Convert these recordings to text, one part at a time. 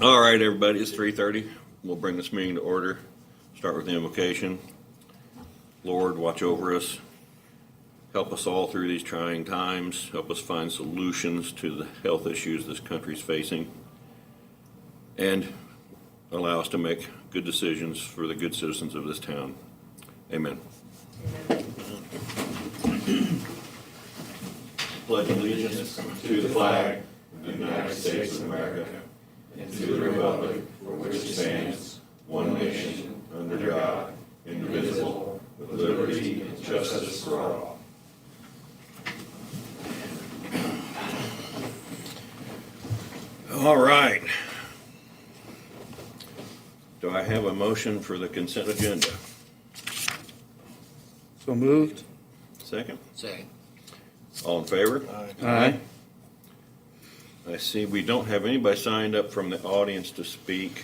All right, everybody, it's 3:30. We'll bring this meeting to order. Start with the invocation. Lord, watch over us. Help us all through these trying times. Help us find solutions to the health issues this country's facing. And allow us to make good decisions for the good citizens of this town. Amen. Pledge allegiance to the flag of the United States of America and to the republic for which it stands, one nation, under God, indivisible, with liberty and justice for all. All right. Do I have a motion for the consent agenda? So moved. Second? Second. All in favor? Aye. I see we don't have anybody signed up from the audience to speak.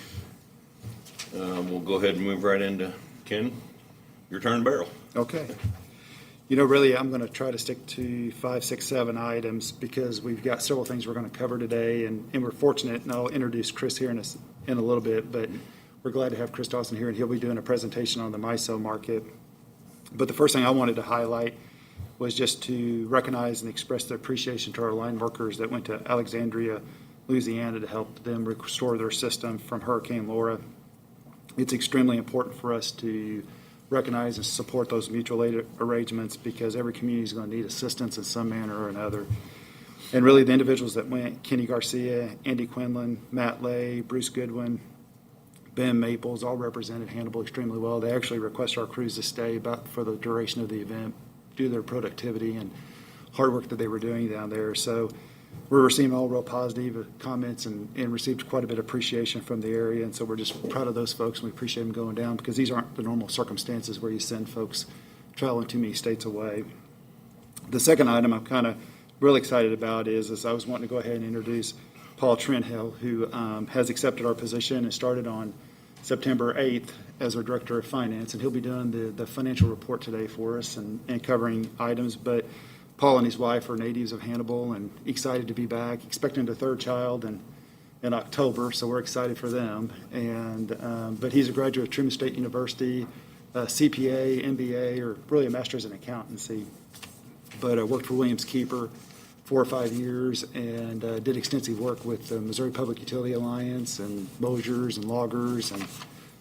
We'll go ahead and move right into Ken. Your turn, barrel. Okay. You know, really, I'm going to try to stick to 5, 6, 7 items because we've got several things we're going to cover today, and we're fortunate, and I'll introduce Chris here in a little bit, but we're glad to have Chris Dawson here, and he'll be doing a presentation on the Miso Market. But the first thing I wanted to highlight was just to recognize and express the appreciation to our line workers that went to Alexandria, Louisiana to help them restore their system from Hurricane Laura. It's extremely important for us to recognize and support those mutual aid arrangements because every community is going to need assistance in some manner or another. And really the individuals that went, Kenny Garcia, Andy Quinlan, Matt Lay, Bruce Goodwin, Ben Maples, all represented Hannibal extremely well. They actually requested our crews to stay about for the duration of the event due to their productivity and hard work that they were doing down there. So we're receiving all real positive comments and received quite a bit of appreciation from the area. And so we're just proud of those folks, and we appreciate them going down because these aren't the normal circumstances where you send folks traveling too many states away. The second item I'm kind of really excited about is I was wanting to go ahead and introduce Paul Trenthill, who has accepted our position and started on September 8th as our Director of Finance, and he'll be doing the financial report today for us and covering items. But Paul and his wife are natives of Hannibal and excited to be back, expecting their third child in October, so we're excited for them. And but he's a graduate of Truman State University, CPA, MBA, or really a master's in accountancy, but worked for Williams Keeper 4 or 5 years and did extensive work with the Missouri Public Utility Alliance and Mosers and loggers, and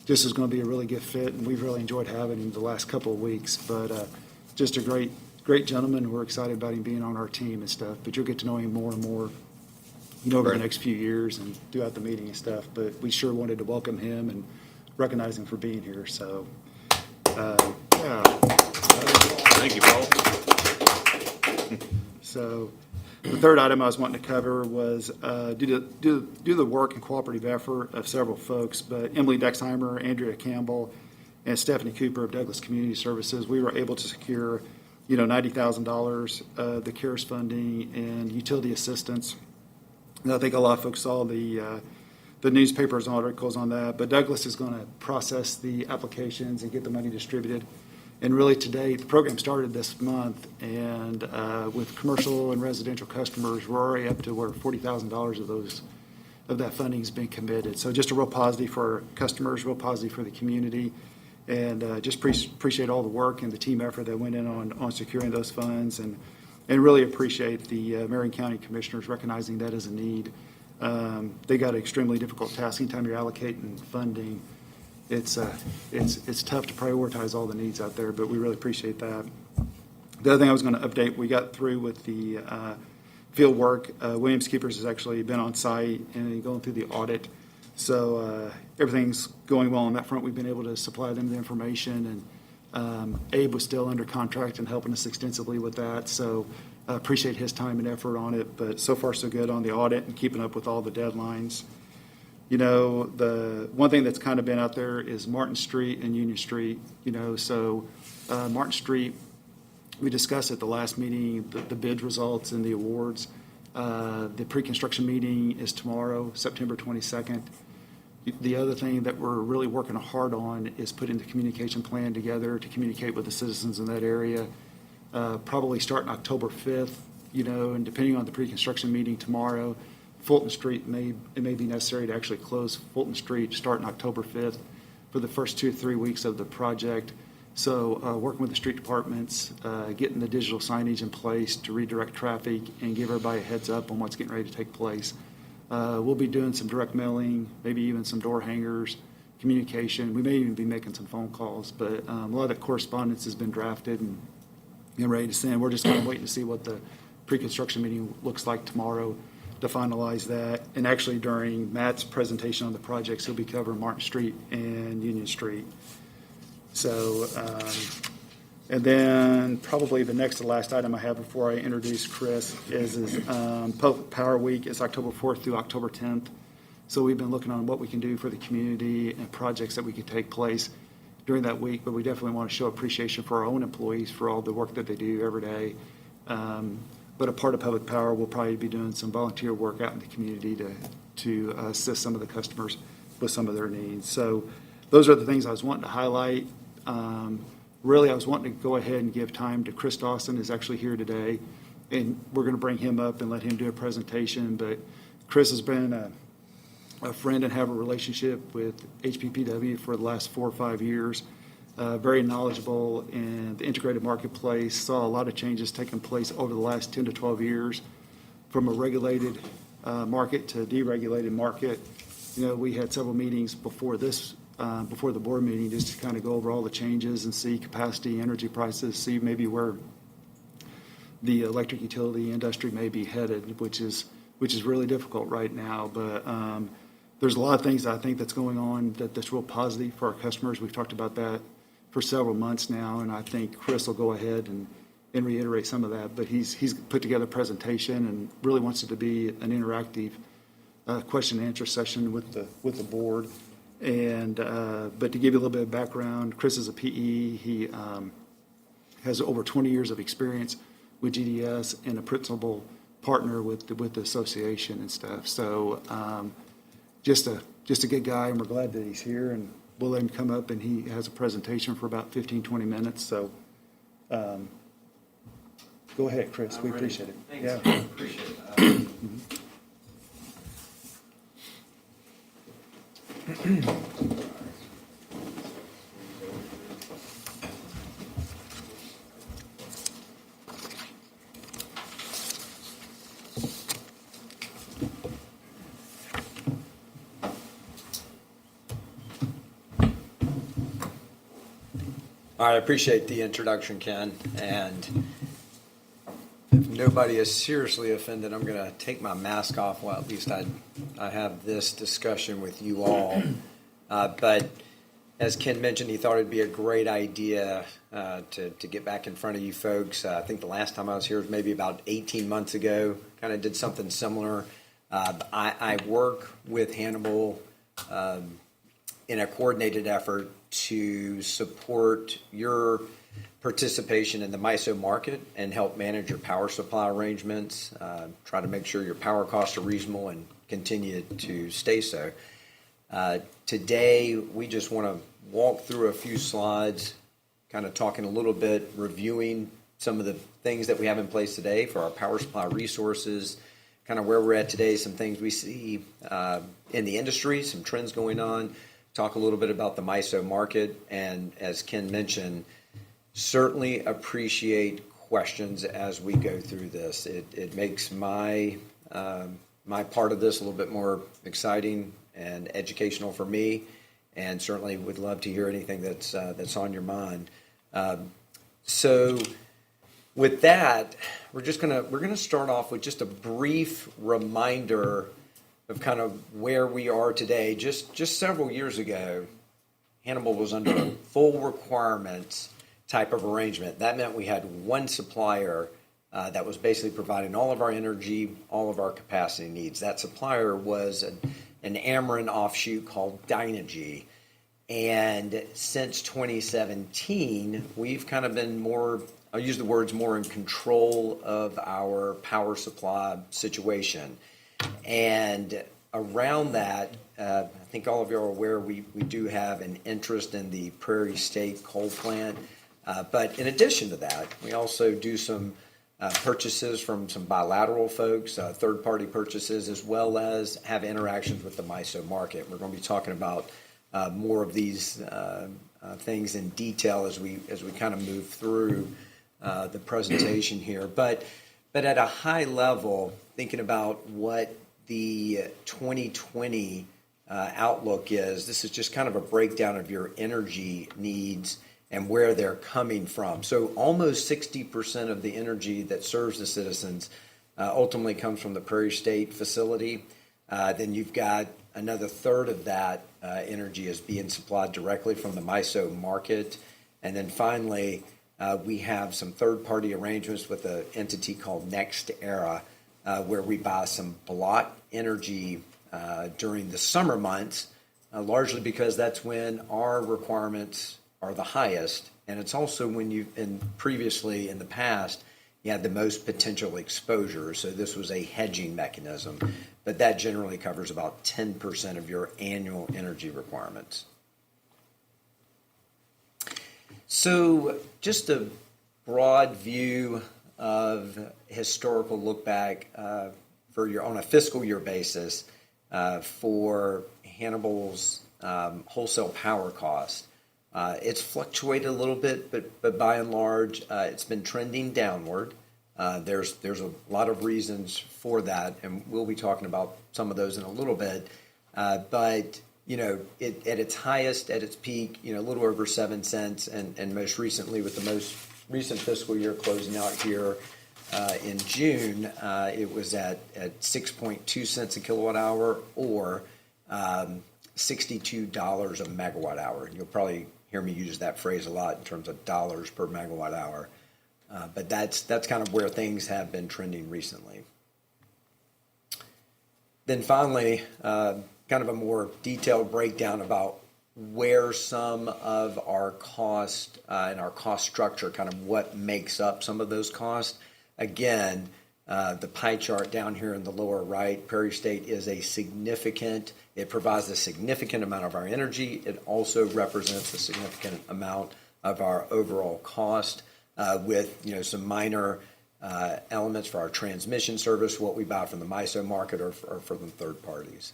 just is going to be a really good fit, and we've really enjoyed having him the last couple of weeks. But just a great gentleman. We're excited about him being on our team and stuff, but you'll get to know him more and more, over the next few years and throughout the meeting and stuff. But we sure wanted to welcome him and recognize him for being here. So, yeah. Thank you, Paul. So the third item I was wanting to cover was due to the work and cooperative effort of several folks, but Emily Dexheimer, Andrea Campbell, and Stephanie Cooper of Douglas Community Services, we were able to secure $90,000 of the CARES funding and utility assistance. And I think a lot of folks saw the newspapers and articles on that, but Douglas is going to process the applications and get the money distributed. And really today, the program started this month, and with commercial and residential customers, we're already up to where $40,000 of that funding has been committed. So just a real positive for our customers, real positive for the community, and just appreciate all the work and the team effort that went in on securing those funds, and really appreciate the Marion County Commissioners recognizing that as a need. They got an extremely difficult task anytime you're allocating funding. It's tough to prioritize all the needs out there, but we really appreciate that. The other thing I was going to update, we got through with the field work. Williams Keepers has actually been on site and going through the audit. So everything's going well on that front. We've been able to supply them the information, and Abe was still under contract and helping us extensively with that. So I appreciate his time and effort on it, but so far so good on the audit and keeping up with all the deadlines. The one thing that's kind of been out there is Martin Street and Union Street. So Martin Street, we discussed at the last meeting the bid results and the awards. The pre-construction meeting is tomorrow, September 22nd. The other thing that we're really working hard on is putting the communication plan together to communicate with the citizens in that area. Probably starting October 5th, and depending on the pre-construction meeting tomorrow, Fulton Street it may be necessary to actually close Fulton Street starting October 5th for the first 2 or 3 weeks of the project. So working with the street departments, getting the digital signage in place to redirect traffic and give everybody a heads up on what's getting ready to take place. We'll be doing some direct mailing, maybe even some door hangers, communication. We may even be making some phone calls, but a lot of the correspondence has been drafted and ready to send. We're just kind of waiting to see what the pre-construction meeting looks like tomorrow to finalize that. And actually during Matt's presentation on the projects, he'll be covering Martin Street and Union Street. So, and then probably the next to last item I have before I introduce Chris is Public Power Week. It's October 4th through October 10th. So we've been looking on what we can do for the community and projects that we could take place during that week, but we definitely want to show appreciation for our own employees for all the work that they do every day. But a part of Public Power will probably be doing some volunteer work out in the community to assist some of the customers with some of their needs. So those are the things I was wanting to highlight. Really, I was wanting to go ahead and give time to Chris Dawson, who's actually here today, and we're going to bring him up and let him do a presentation. But Chris has been a friend and have a relationship with HPPW for the last 4 or 5 years. Very knowledgeable in the integrated marketplace, saw a lot of changes taking place over the last 10 to 12 years from a regulated market to a deregulated market. You know, we had several meetings before this, before the board meeting, just to kind of go over all the changes and see capacity, energy prices, see maybe where the electric utility industry may be headed, which is really difficult right now. But there's a lot of things I think that's going on that's real positive for our customers. We've talked about that for several months now, and I think Chris will go ahead and reiterate some of that. But he's put together a presentation and really wants it to be an interactive question and answer session with the board. And but to give you a little bit of background, Chris is a PE. He has over 20 years of experience with GDS and a principal partner with the association and stuff. So just a good guy, and we're glad that he's here. And we'll let him come up, and he has a presentation for about 15, 20 minutes. So go ahead, Chris. We appreciate it. Thanks. Yeah. Appreciate it. All right, I appreciate the introduction, Ken, and if nobody is seriously offended, I'm going to take my mask off while at least I have this discussion with you all. But as Ken mentioned, he thought it'd be a great idea to get back in front of you folks. I think the last time I was here was maybe about 18 months ago. Kind of did something similar. I work with Hannibal in a coordinated effort to support your participation in the Miso Market and help manage your power supply arrangements, try to make sure your power costs are reasonable and continue to stay so. Today, we just want to walk through a few slides, kind of talking a little bit, reviewing some of the things that we have in place today for our power supply resources, kind of where we're at today, some things we see in the industry, some trends going on, talk a little bit about the Miso Market, and as Ken mentioned, certainly appreciate questions as we go through this. It makes my part of this a little bit more exciting and educational for me, and certainly would love to hear anything that's on your mind. So with that, we're gonna start off with just a brief reminder of kind of where we are today. Just several years ago, Hannibal was under a full requirements type of arrangement. That meant we had one supplier that was basically providing all of our energy, all of our capacity needs. That supplier was an Ameren offshoot called Dynegy. And since 2017, we've kind of been more, I'll use the words, more in control of our power supply situation. And around that, I think all of you are aware we do have an interest in the Prairie State coal plant. But in addition to that, we also do some purchases from some bilateral folks, third-party purchases, as well as have interactions with the Miso market. We're going to be talking about more of these things in detail as we kind of move through the presentation here. But at a high level, thinking about what the 2020 outlook is, this is just kind of a breakdown of your energy needs and where they're coming from. So almost 60% of the energy that serves the citizens ultimately comes from the Prairie State facility. Then you've got another third of that energy is being supplied directly from the Miso market. And then finally, we have some third-party arrangements with an entity called NextEra, where we buy some block energy during the summer months, largely because that's when our requirements are the highest, and it's also when previously in the past, you had the most potential exposure, so this was a hedging mechanism, but that generally covers about 10% of your annual energy requirements. So just a broad view of historical look back on a fiscal year basis for Hannibal's wholesale power cost. It's fluctuated a little bit, but by and large, it's been trending downward. There's a lot of reasons for that, and we'll be talking about some of those in a little bit. But at its highest, at its peak, a little over 7 cents, and most recently, with the most recent fiscal year closing out here in June, it was at 6.2 cents a kilowatt hour, or $62 a megawatt hour. And you'll probably hear me use that phrase a lot in terms of dollars per megawatt hour. But that's kind of where things have been trending recently. Then finally, kind of a more detailed breakdown about where some of our cost and our cost structure, kind of what makes up some of those costs. Again, the pie chart down here in the lower right, Prairie State is it provides a significant amount of our energy. It also represents a significant amount of our overall cost, with some minor elements for our transmission service, what we buy from the Miso market or from third parties.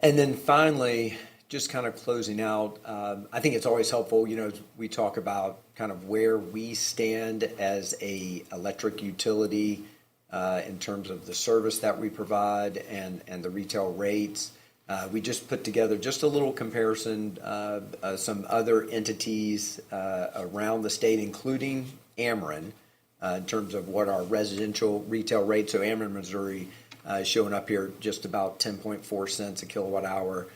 And then finally, just kind of closing out, I think it's always helpful, as we talk about kind of where we stand as a electric utility in terms of the service that we provide and the retail rates. We just put together just a little comparison of some other entities around the state, including Ameren, in terms of what our residential retail rate. So Ameren, Missouri, showing up here just about 10.4 cents a kilowatt hour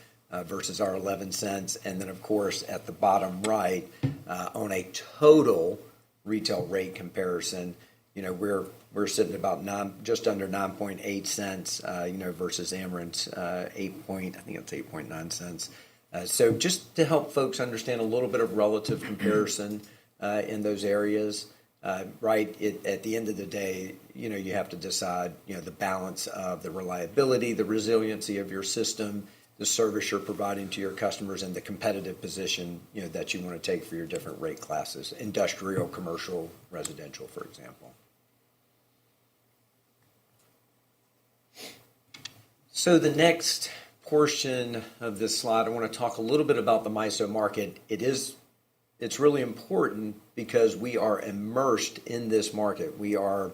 versus our 11 cents. And then, of course, at the bottom right, on a total retail rate comparison, we're sitting about just under 9.8 cents, versus Ameren's 8.9 cents. So just to help folks understand a little bit of relative comparison in those areas, right? At the end of the day, you have to decide, the balance of the reliability, the resiliency of your system, the service you're providing to your customers, and the competitive position, that you want to take for your different rate classes, industrial, commercial, residential, for example. So the next portion of this slide, I want to talk a little bit about the Miso market. It's really important because we are immersed in this market. We're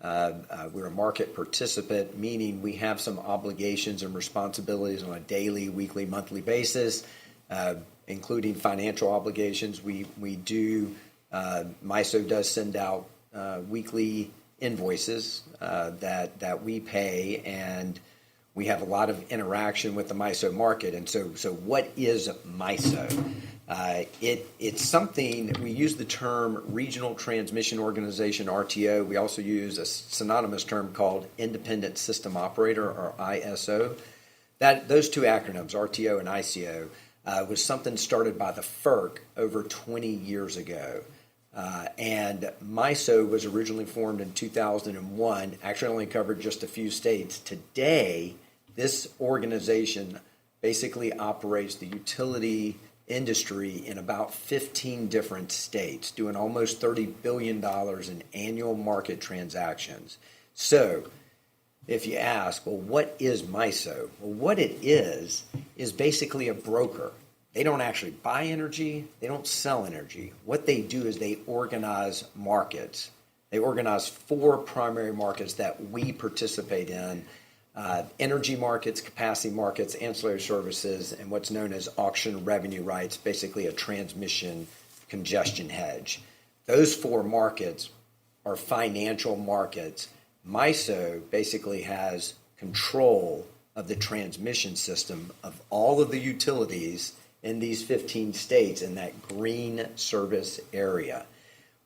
a market participant, meaning we have some obligations and responsibilities on a daily, weekly, monthly basis, including financial obligations. Miso does send out weekly invoices that we pay, and we have a lot of interaction with the Miso market. And so what is Miso? It's something, we use the term Regional Transmission Organization, RTO. We also use a synonymous term called Independent System Operator, or ISO. Those two acronyms, RTO and ICO, was something started by the FERC over 20 years ago. And Miso was originally formed in 2001, actually only covered just a few states. Today, this organization basically operates the utility industry in about 15 different states, doing almost $30 billion in annual market transactions. So if you ask, well, what is Miso? Well, what it is basically a broker. They don't actually buy energy. They don't sell energy. What they do is they organize markets. They organize 4 primary markets that we participate in: energy markets, capacity markets, ancillary services, and what's known as auction revenue rights, basically a transmission congestion hedge. Those 4 markets are financial markets. Miso basically has control of the transmission system of all of the utilities in these 15 states in that green service area.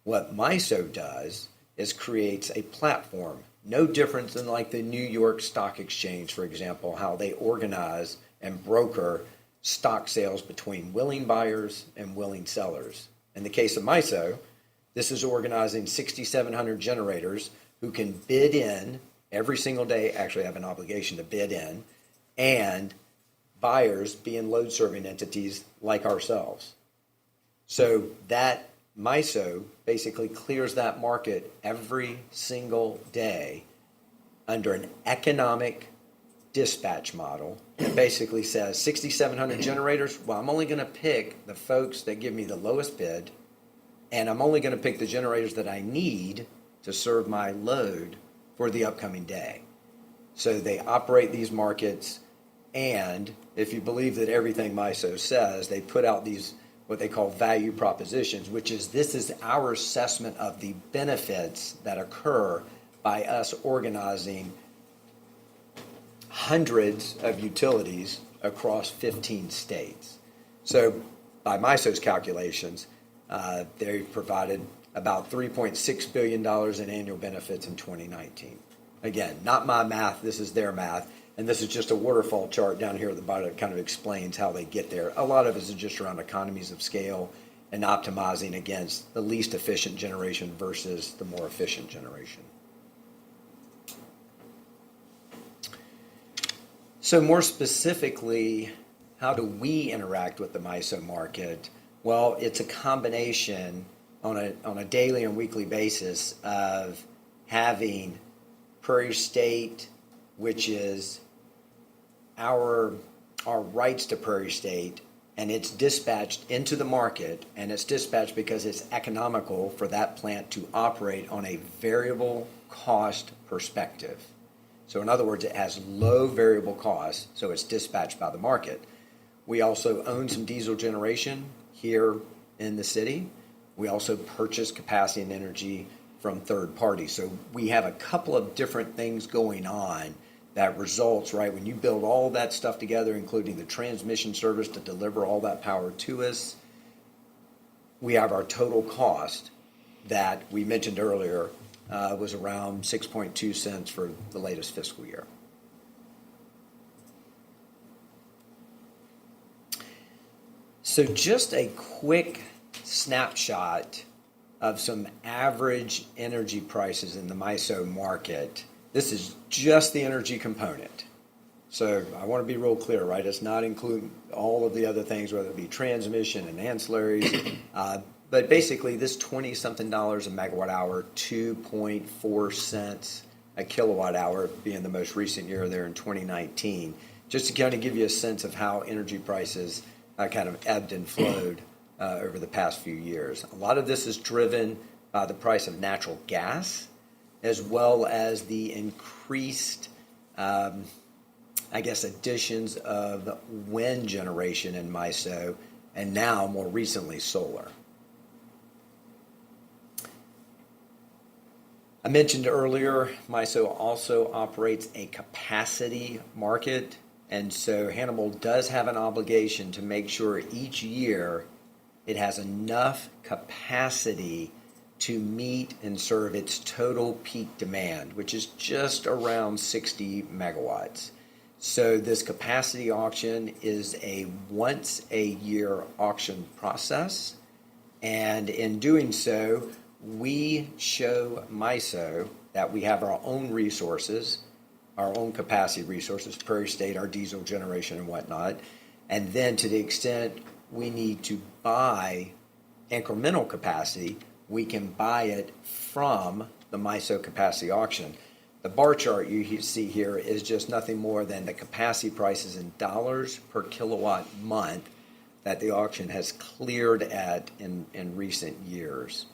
What Miso does is creates a platform, no different than like the New York Stock Exchange, for example, how they organize and broker stock sales between willing buyers and willing sellers. In the case of Miso, this is organizing 6,700 generators who can bid in every single day, actually have an obligation to bid in, and buyers being load serving entities like ourselves. So that Miso basically clears that market every single day under an economic dispatch model. It basically says 6,700 generators. Well, I'm only going to pick the folks that give me the lowest bid, and I'm only going to pick the generators that I need to serve my load for the upcoming day. So they operate these markets, and if you believe that everything Miso says, they put out these what they call value propositions, which is this is our assessment of the benefits that occur by us organizing hundreds of utilities across 15 states. So by Miso's calculations, they provided about $3.6 billion in annual benefits in 2019. Again, not my math, this is their math. And this is just a waterfall chart down here at the bottom that kind of explains how they get there. A lot of it is just around economies of scale and optimizing against the least efficient generation versus the more efficient generation. So more specifically, how do we interact with the Miso market? Well, it's a combination on a daily and weekly basis of having Prairie State, which is our rights to Prairie State, and it's dispatched into the market, and it's dispatched because it's economical for that plant to operate on a variable cost perspective. So in other words, it has low variable costs, so it's dispatched by the market. We also own some diesel generation here in the city. We also purchase capacity and energy from third parties. So we have a couple of different things going on that results, right, when you build all that stuff together, including the transmission service to deliver all that power to us, we have our total cost that we mentioned earlier was around 6.2 cents for the latest fiscal year. So just a quick snapshot of some average energy prices in the Miso market. This is just the energy component. So I want to be real clear, right? It's not including all of the other things, whether it be transmission and ancillaries. But basically, this 20-something dollars a megawatt hour, 2.4 cents a kilowatt hour, being the most recent year there in 2019, just to kind of give you a sense of how energy prices kind of ebbed and flowed over the past few years. A lot of this is driven by the price of natural gas, as well as the increased, additions of wind generation in Miso, and now more recently solar. I mentioned earlier, Miso also operates a capacity market, and so Hannibal does have an obligation to make sure each year it has enough capacity to meet and serve its total peak demand, which is just around 60 megawatts. So this capacity auction is a once-a-year auction process, and in doing so, we show Miso that we have our own resources, our own capacity resources, Prairie State, our diesel generation and whatnot, and then to the extent we need to buy incremental capacity, we can buy it from the MISO capacity auction. The bar chart you see here is just nothing more than the capacity prices in dollars per kilowatt month that the auction has cleared at in recent years,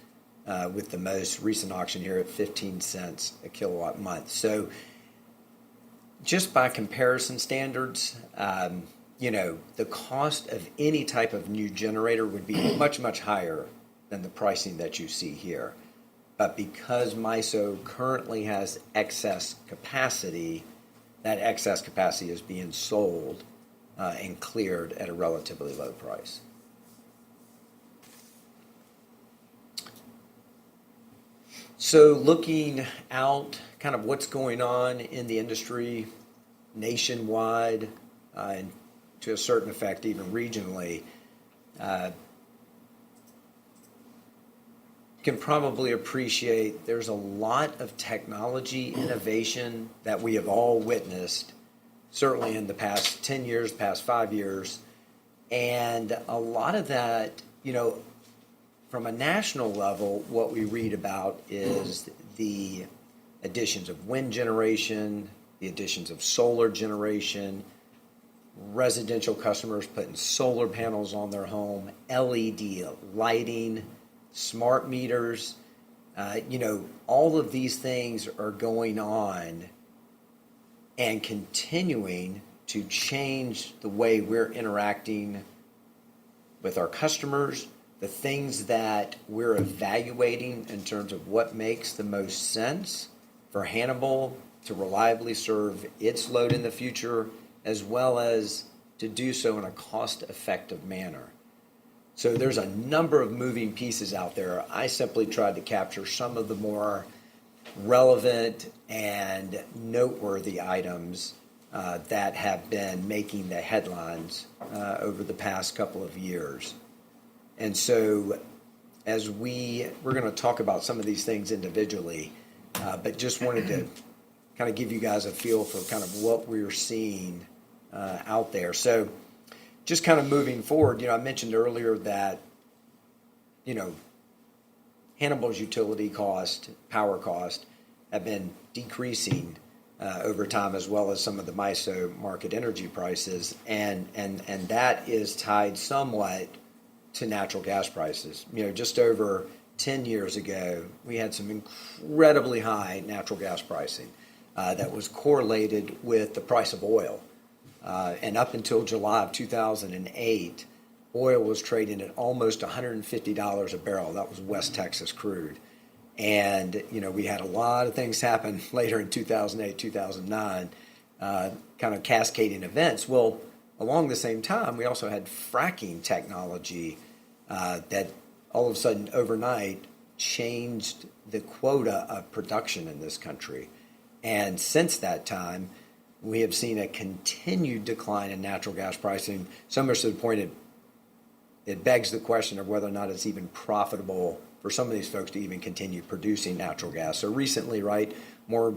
with the most recent auction here at 15 cents a kilowatt month. So just by comparison standards, the cost of any type of new generator would be much, much higher than the pricing that you see here. But because MISO currently has excess capacity, that excess capacity is being sold and cleared at a relatively low price. So looking out, kind of what's going on in the industry nationwide, and to a certain effect even regionally, can probably appreciate there's a lot of technology innovation that we have all witnessed, certainly in the past 10 years, past 5 years. And a lot of that, from a national level, what we read about is the additions of wind generation, the additions of solar generation, residential customers putting solar panels on their home, LED lighting, smart meters, all of these things are going on and continuing to change the way we're interacting with our customers, the things that we're evaluating in terms of what makes the most sense for Hannibal to reliably serve its load in the future, as well as to do so in a cost-effective manner. So there's a number of moving pieces out there. I simply tried to capture some of the more relevant and noteworthy items that have been making the headlines over the past couple of years. And so as we're going to talk about some of these things individually, but just wanted to kind of give you guys a feel for kind of what we're seeing out there. So just kind of moving forward, I mentioned earlier that, Hannibal's utility cost, power cost, have been decreasing over time, as well as some of the MISO market energy prices, and that is tied somewhat to natural gas prices. Just over 10 years ago, we had some incredibly high natural gas pricing that was correlated with the price of oil. And up until July of 2008, oil was trading at almost $150 a barrel. That was West Texas crude. And, we had a lot of things happen later in 2008, 2009, kind of cascading events. Well, along the same time, we also had fracking technology that all of a sudden overnight changed the quota of production in this country. And since that time, we have seen a continued decline in natural gas pricing, so much to the point it begs the question of whether or not it's even profitable for some of these folks to even continue producing natural gas. So recently, right, more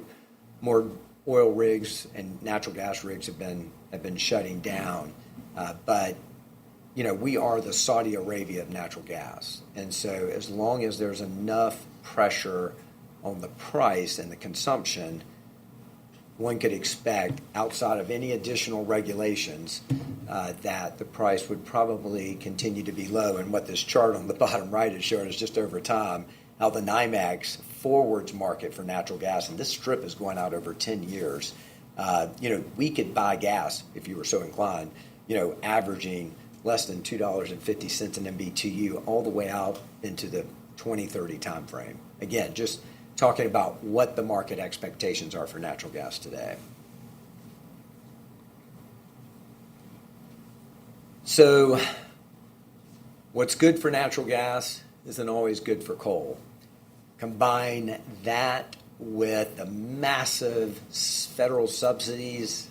oil rigs and natural gas rigs have been shutting down, but we are the Saudi Arabia of natural gas, and so as long as there's enough pressure on the price and the consumption, one could expect, outside of any additional regulations, that the price would probably continue to be low. And what this chart on the bottom right is showing is just over time how the NYMEX forwards market for natural gas, and this strip is going out over 10 years. We could buy gas, if you were so inclined, averaging less than $2.50 an MBTU all the way out into the 2030 timeframe. Again, just talking about what the market expectations are for natural gas today. So what's good for natural gas isn't always good for coal. Combine that with the massive federal subsidies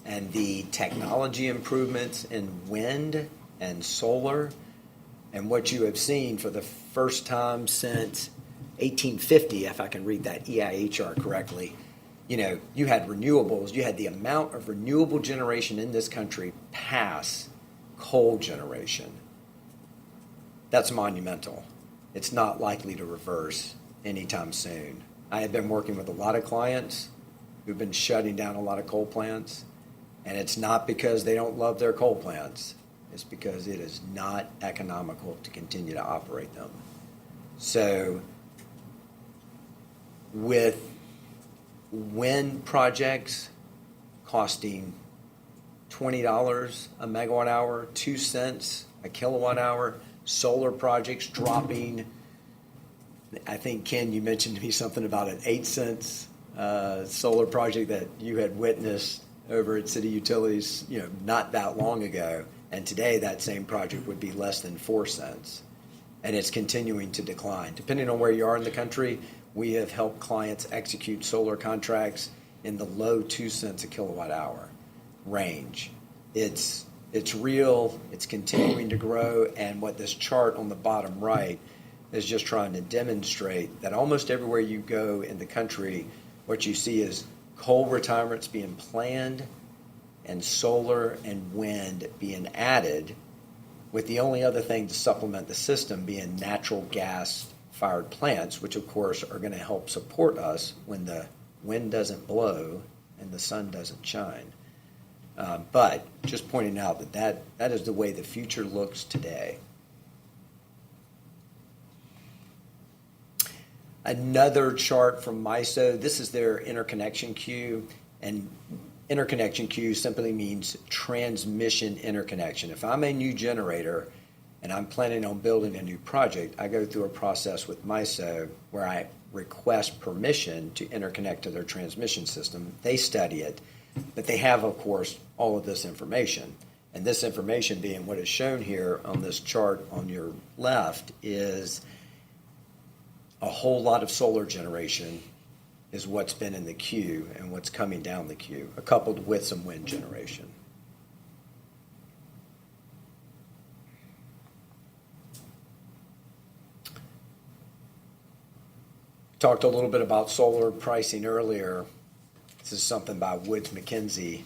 and the technology improvements in wind and solar, and what you have seen for the first time since 1850, if I can read that EIA chart correctly, you had renewables, you had the amount of renewable generation in this country pass coal generation. That's monumental. It's not likely to reverse anytime soon. I have been working with a lot of clients who've been shutting down a lot of coal plants, and it's not because they don't love their coal plants. It's because it is not economical to continue to operate them. So with wind projects costing $20 a megawatt hour, 2 cents a kilowatt hour, solar projects dropping, I think, Ken, you mentioned to me something about an 8 cents solar project that you had witnessed over at City Utilities, not that long ago. And today that same project would be less than 4 cents. And it's continuing to decline. Depending on where you are in the country, we have helped clients execute solar contracts in the low 2 cents a kilowatt hour range. It's real, it's continuing to grow, and what this chart on the bottom right is just trying to demonstrate that almost everywhere you go in the country, what you see is coal retirements being planned and solar and wind being added, with the only other thing to supplement the system being natural gas-fired plants, which of course are going to help support us when the wind doesn't blow and the sun doesn't shine. But just pointing out that is the way the future looks today. Another chart from Miso. This is their interconnection queue, and interconnection queue simply means transmission interconnection. If I'm a new generator and I'm planning on building a new project, I go through a process with Miso where I request permission to interconnect to their transmission system. They study it, but they have, of course, all of this information. And this information being what is shown here on this chart on your left is a whole lot of solar generation is what's been in the queue and what's coming down the queue, coupled with some wind generation. Talked a little bit about solar pricing earlier. This is something by Woods Mackenzie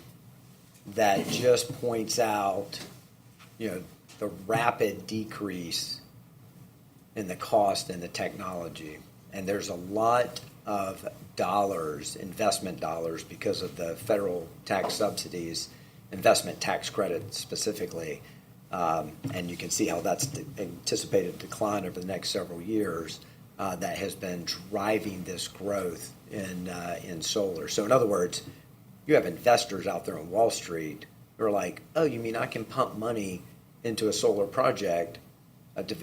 that just points out, the rapid decrease in the cost and the technology. And there's a lot of dollars, investment dollars, because of the federal tax subsidies, investment tax credit specifically. And you can see how that's anticipated decline over the next several years that has been driving this growth in solar. So in other words, you have investors out there on Wall Street who are like, oh, you mean I can pump money into a solar project,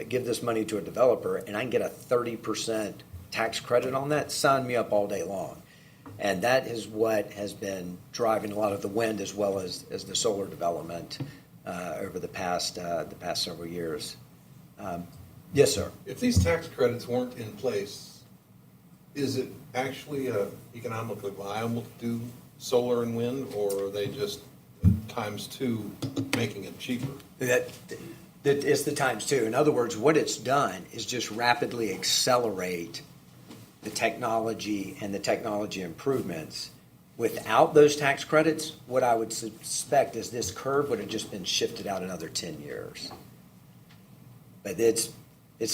give this money to a developer, and I can get a 30% tax credit on that? Sign me up all day long. And that is what has been driving a lot of the wind as well as the solar development over the past several years. Yes, sir. If these tax credits weren't in place, is it actually economically viable to do solar and wind, or are they just times two making it cheaper? That it's the times two. In other words, what it's done is just rapidly accelerate the technology and the technology improvements. Without those tax credits, what I would suspect is this curve would have just been shifted out another 10 years. But it's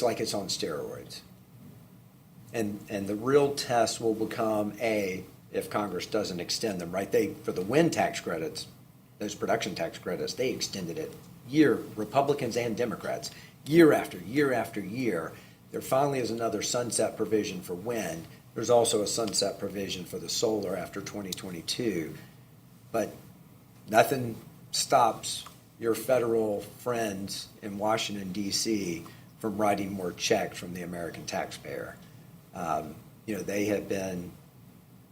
like it's on steroids. And the real test will become, if Congress doesn't extend them, right? For the wind tax credits, those production tax credits, they extended it Republicans and Democrats, year after year after year. There finally is another sunset provision for wind. There's also a sunset provision for the solar after 2022. But nothing stops your federal friends in Washington, D.C. from writing more checks from the American taxpayer.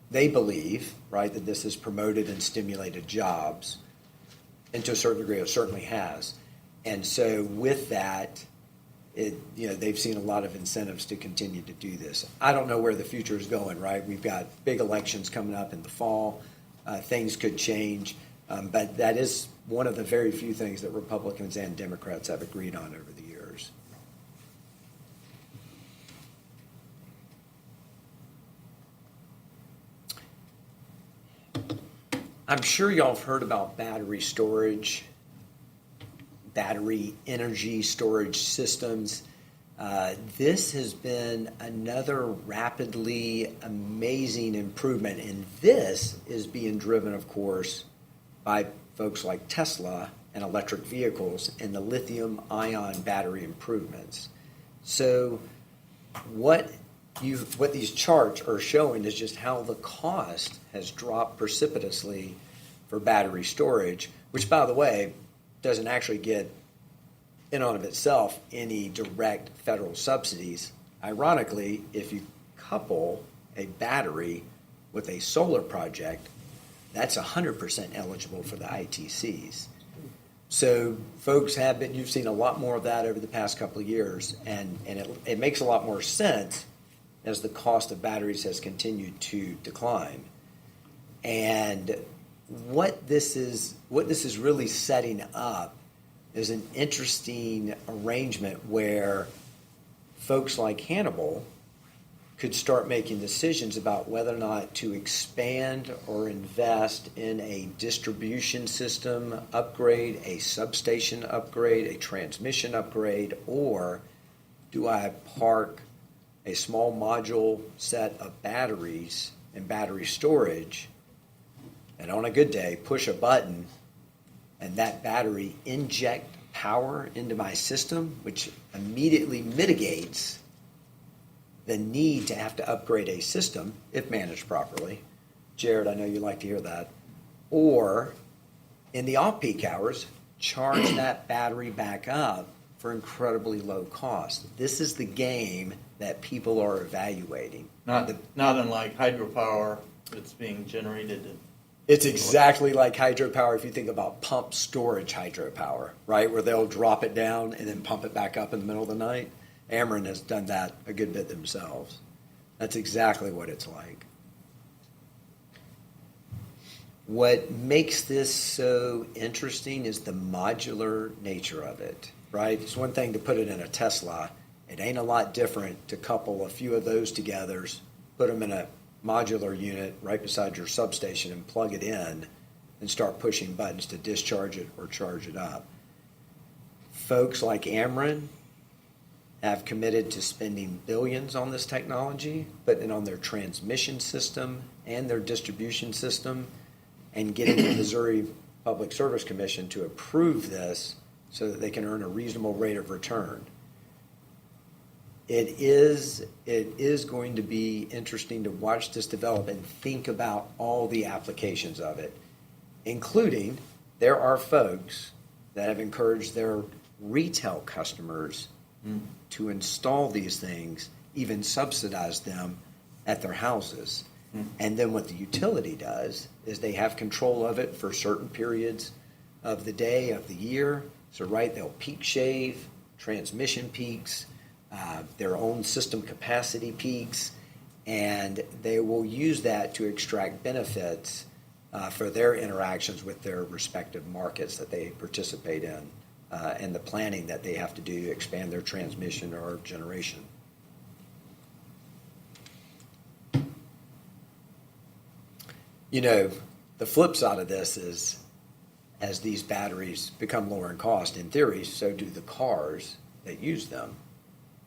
They believe, right, that this has promoted and stimulated jobs. And to a certain degree, it certainly has. And so with that, they've seen a lot of incentives to continue to do this. I don't know where the future is going, right? We've got big elections coming up in the fall. Things could change. But that is one of the very few things that Republicans and Democrats have agreed on over the years. I'm sure y'all have heard about battery storage. battery energy storage systems. This has been another rapidly amazing improvement, and this is being driven, of course, by folks like Tesla and electric vehicles and the lithium-ion battery improvements. So what these charts are showing is just how the cost has dropped precipitously for battery storage, which, by the way, doesn't actually get in and of itself any direct federal subsidies. Ironically, if you couple a battery with a solar project, that's 100% eligible for the ITCs. So folks have been, you've seen a lot more of that over the past couple of years, and it makes a lot more sense as the cost of batteries has continued to decline. And what this is really setting up is an interesting arrangement where folks like Hannibal could start making decisions about whether or not to expand or invest in a distribution system upgrade, a substation upgrade, a transmission upgrade, or do I park a small module set of batteries and battery storage, and on a good day, push a button, and that battery inject power into my system, which immediately mitigates the need to have to upgrade a system if managed properly. Jared, I know you like to hear that. Or in the off-peak hours, charge that battery back up for incredibly low cost. This is the game that people are evaluating. Not unlike hydropower that's being generated. It's exactly like hydropower if you think about pump storage hydropower, right? Where they'll drop it down and then pump it back up in the middle of the night. Ameren has done that a good bit themselves. That's exactly what it's like. What makes this so interesting is the modular nature of it, right? It's one thing to put it in a Tesla. It ain't a lot different to couple a few of those together, put them in a modular unit right beside your substation and plug it in and start pushing buttons to discharge it or charge it up. Folks like Ameren have committed to spending billions on this technology, putting it on their transmission system and their distribution system, and getting the Missouri Public Service Commission to approve this so that they can earn a reasonable rate of return. It is going to be interesting to watch this develop and think about all the applications of it, including there are folks that have encouraged their retail customers to install these things, even subsidize them at their houses. And then what the utility does is they have control of it for certain periods of the day, of the year. So, right, they'll peak shave, transmission peaks, their own system capacity peaks, and they will use that to extract benefits for their interactions with their respective markets that they participate in, and the planning that they have to do to expand their transmission or generation. You know, the flip side of this is as these batteries become lower in cost, in theory, so do the cars that use them.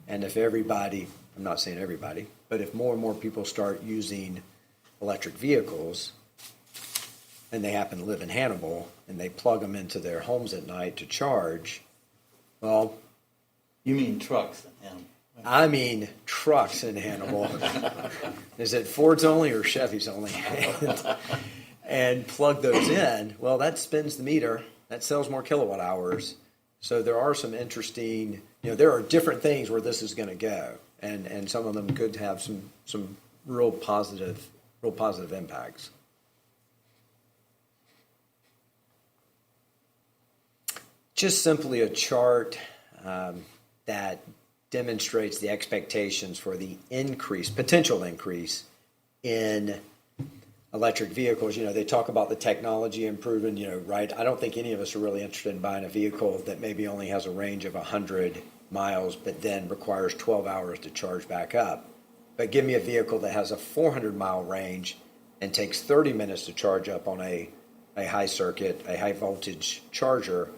And if everybody, I'm not saying everybody, but if more and more people start using electric vehicles and they happen to live in Hannibal and they plug them into their homes at night to charge, well... You mean trucks and I mean trucks in Hannibal. Is it Fords only or Chevys only? and plug those in, well, that spins the meter. That sells more kilowatt hours. So there are some interesting, there are different things where this is going to go. And some of them could have some real positive impacts. Just simply a chart that demonstrates the expectations for the potential increase in electric vehicles. They talk about the technology improving, right? I don't think any of us are really interested in buying a vehicle that maybe only has a range of 100 miles, but then requires 12 hours to charge back up. But give me a vehicle that has a 400-mile range and takes 30 minutes to charge up on a high circuit, a high voltage charger,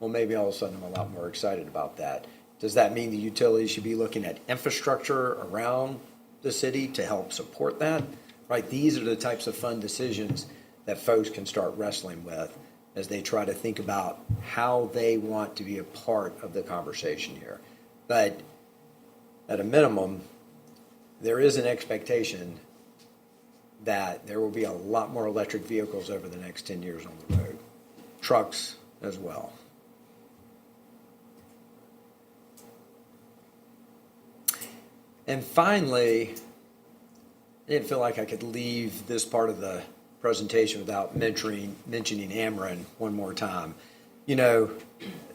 Well, maybe all of a sudden I'm a lot more excited about that. Does that mean the utilities should be looking at infrastructure around the city to help support that? Right, these are the types of fun decisions that folks can start wrestling with as they try to think about how they want to be a part of the conversation here. But at a minimum, there is an expectation that there will be a lot more electric vehicles over the next 10 years on the road. Trucks as well. And finally, I didn't feel like I could leave this part of the presentation without mentioning Ameren one more time. You know,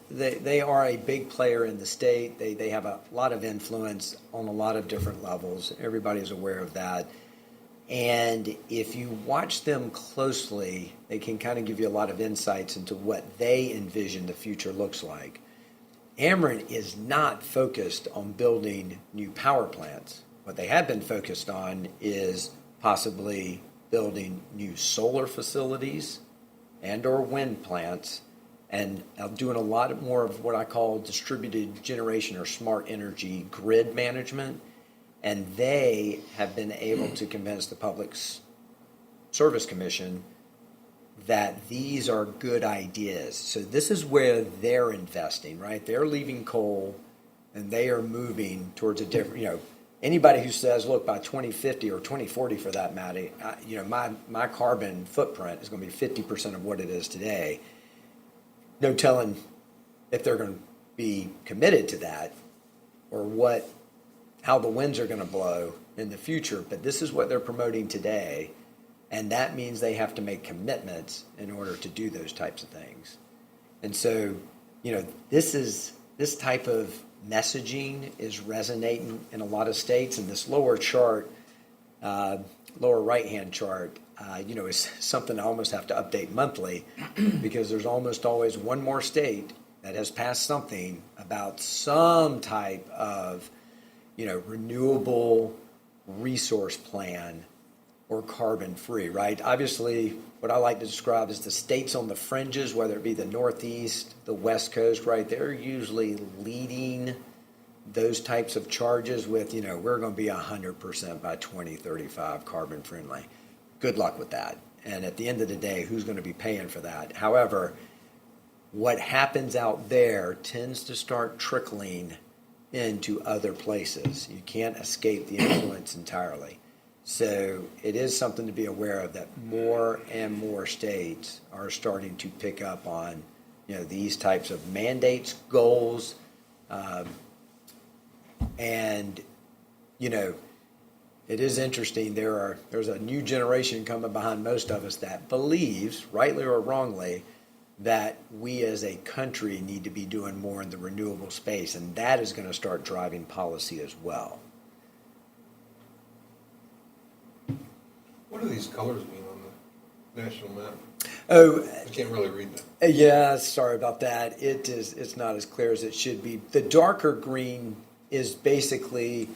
they are a big player in the state. They have a lot of influence on a lot of different levels. Everybody's aware of that. And if you watch them closely, they can kind of give you a lot of insights into what they envision the future looks like. Ameren is not focused on building new power plants. What they have been focused on is possibly building new solar facilities and or wind plants, and doing a lot more of what I call distributed generation or smart energy grid management. And they have been able to convince the Public Service Commission that these are good ideas. So this is where they're investing, right? They're leaving coal and they are moving towards a different, you know, anybody who says, look, by 2050 or 2040 for that matter, you know, my carbon footprint is going to be 50% of what it is today. No telling if they're going to be committed to that or how the winds are going to blow in the future, but this is what they're promoting today, and that means they have to make commitments in order to do those types of things. And so, you know, this type of messaging is resonating in a lot of states, and this lower chart, lower right-hand chart, you know, is something I almost have to update monthly because there's almost always one more state that has passed something about some type of, you know, renewable resource plan or carbon free, right? Obviously, what I like to describe is the states on the fringes, whether it be the Northeast, the West Coast, right? They're usually leading those types of charges with, you know, we're going to be 100% by 2035 carbon friendly. Good luck with that. And at the end of the day, who's going to be paying for that? However, what happens out there tends to start trickling into other places. You can't escape the influence entirely. So it is something to be aware of, that more and more states are starting to pick up on, you know, these types of mandates, goals, and, you know, it is interesting. There's a new generation coming behind most of us that believes, rightly or wrongly, that we as a country need to be doing more in the renewable space, and that is going to start driving policy as well. What do these colors mean on the national map? Oh, I can't really read that. yeah, sorry about that. It's not as clear as it should be. The darker green is basically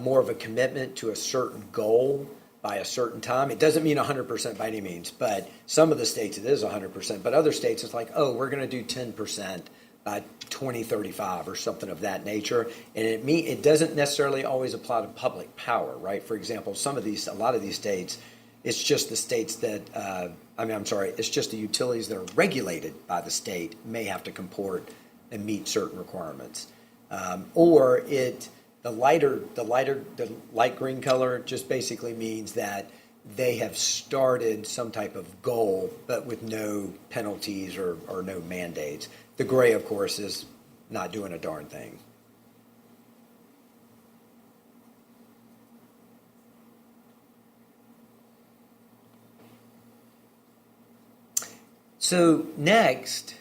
more of a commitment to a certain goal by a certain time. It doesn't mean 100% by any means, but some of the states it is 100%, but other states it's like, oh, we're going to do 10% by 2035 or something of that nature. And it doesn't necessarily always apply to public power, right? For example, a lot of these states, it's just the states that, it's just the utilities that are regulated by the state may have to comport and meet certain requirements. The light green color just basically means that they have started some type of goal, but with no penalties or no mandates. The gray, of course, is not doing a darn thing. So next,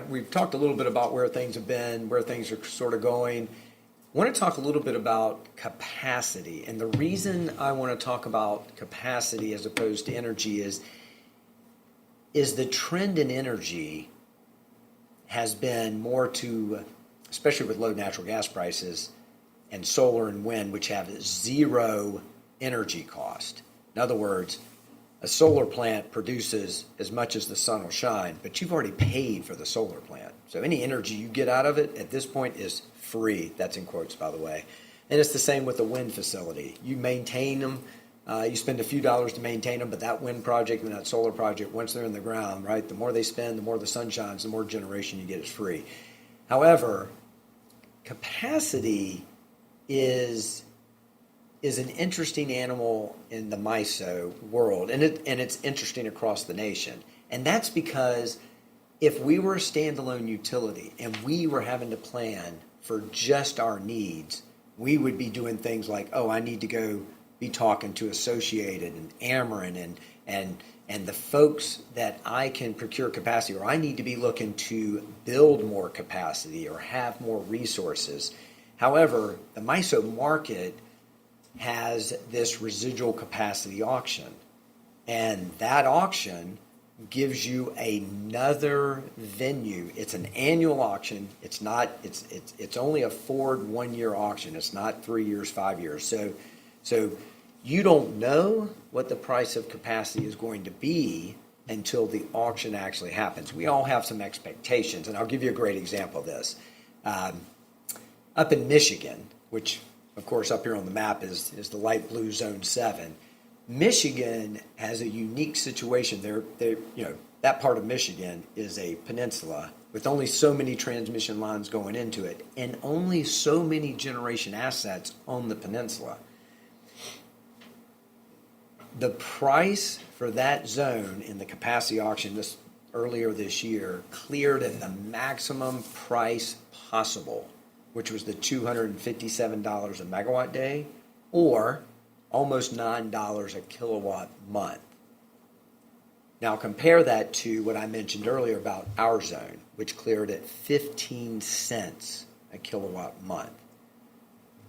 we've talked a little bit about where things have been, where things are sort of going. I want to talk a little bit about capacity. And the reason I want to talk about capacity as opposed to energy is the trend in energy has been more to, especially with low natural gas prices and solar and wind, which have zero energy cost. In other words, A solar plant produces as much as the sun will shine, but you've already paid for the solar plant. So any energy you get out of it at this point is free. That's in quotes, by the way. And it's the same with a wind facility. You maintain them. You spend a few dollars to maintain them, but that wind project and that solar project, once they're in the ground, right, the more they spend, the more the sun shines, the more generation you get is free. However, capacity is an interesting animal in the MISO world, and it's interesting across the nation. And that's because if we were a standalone utility and we were having to plan for just our needs, we would be doing things like, oh, I need to go be talking to Associated and Ameren and the folks that I can procure capacity, or I need to be looking to build more capacity or have more resources. However, the Miso market has this residual capacity auction, and that auction gives you another venue. It's an annual auction. It's not. It's only a forward 1-year auction. It's not 3 years, 5 years. So you don't know what the price of capacity is going to be until the auction actually happens. We all have some expectations, and I'll give you a great example of this. Up in Michigan, which of course up here on the map is the light blue zone 7. Michigan has a unique situation. That part of Michigan is a peninsula with only so many transmission lines going into it and only so many generation assets on the peninsula. The price for that zone in the capacity auction earlier this year cleared at the maximum price possible, which was the $257 a megawatt day, or almost $9 a kilowatt month. Now compare that to what I mentioned earlier about our zone, which cleared at 15 cents a kilowatt month.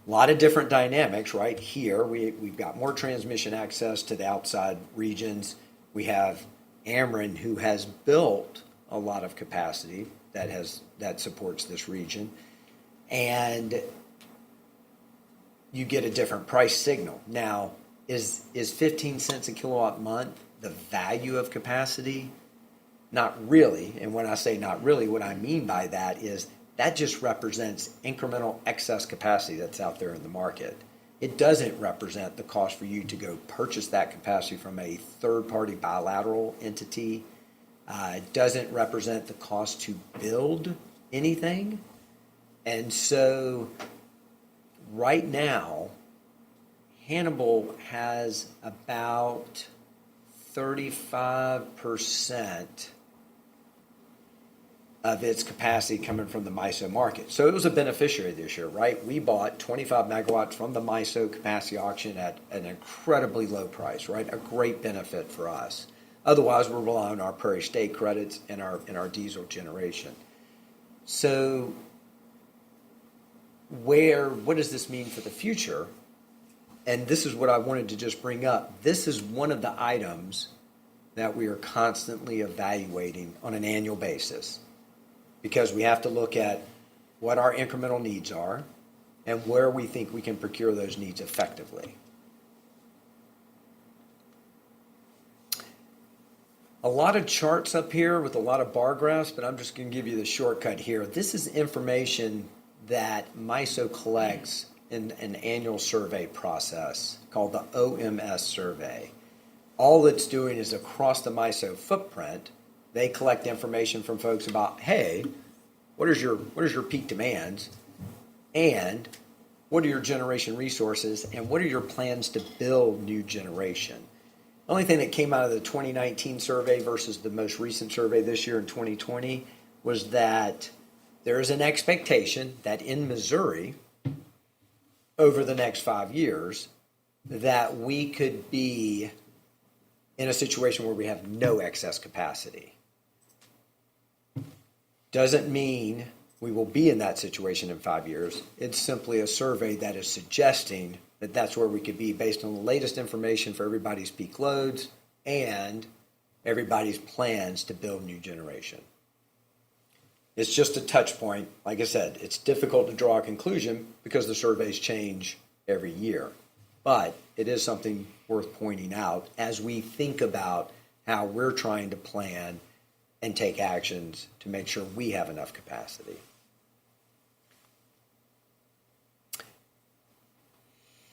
A lot of different dynamics right here. We've got more transmission access to the outside regions. We have Ameren, who has built a lot of capacity that supports this region. And you get a different price signal. Now, is 15 cents a kilowatt month the value of capacity? Not really. And when I say not really, what I mean by that is that just represents incremental excess capacity that's out there in the market. It doesn't represent the cost for you to go purchase that capacity from a third-party bilateral entity. It doesn't represent the cost to build anything. And so right now, Hannibal has about 35% of its capacity coming from the MISO market. So it was a beneficiary this year, right? We bought 25 megawatts from the MISO capacity auction at an incredibly low price, right? A great benefit for us. Otherwise, we're relying on our Prairie State credits and our diesel generation. So what does this mean for the future? And this is what I wanted to just bring up. This is one of the items that we are constantly evaluating on an annual basis, because we have to look at what our incremental needs are and where we think we can procure those needs effectively. A lot of charts up here with a lot of bar graphs, but I'm just going to give you the shortcut here. This is information that MISO collects in an annual survey process called the OMS Survey. All it's doing is across the MISO footprint, they collect information from folks about, hey, what is your peak demands, and what are your generation resources, and what are your plans to build new generation? The only thing that came out of the 2019 survey versus the most recent survey this year in 2020 was that there is an expectation that in Missouri, over the next 5 years, that we could be in a situation where we have no excess capacity. Doesn't mean we will be in that situation in 5 years. It's simply a survey that is suggesting that that's where we could be based on the latest information for everybody's peak loads and everybody's plans to build new generation. It's just a touch point. Like I said, it's difficult to draw a conclusion because the surveys change every year. but it is something worth pointing out as we think about how we're trying to plan and take actions to make sure we have enough capacity.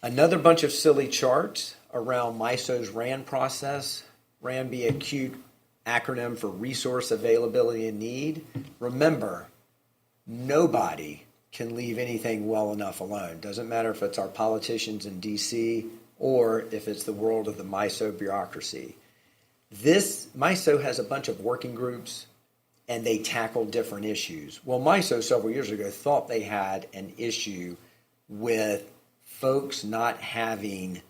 Another bunch of silly charts around Miso's Rand process. Rand being a cute acronym for resource availability and need. Remember, nobody can leave anything well enough alone. Doesn't matter if it's our politicians in DC or if it's the world of the Miso bureaucracy. This Miso has a bunch of working groups and they tackle different issues. Well, Miso several years ago thought they had an issue with folks not having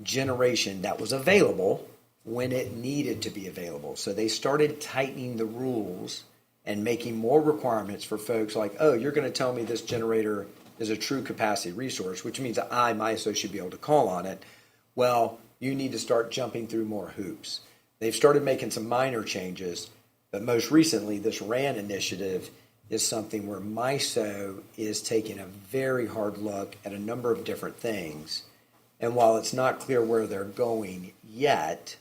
generation that was available when it needed to be available. So they started tightening the rules and making more requirements for folks like, oh, you're going to tell me this generator is a true capacity resource, which means that I, MISO, should be able to call on it. Well, you need to start jumping through more hoops. They've started making some minor changes, but most recently, this RAN initiative is something where MISO is taking a very hard look at a number of different things. And while it's not clear where they're going yet,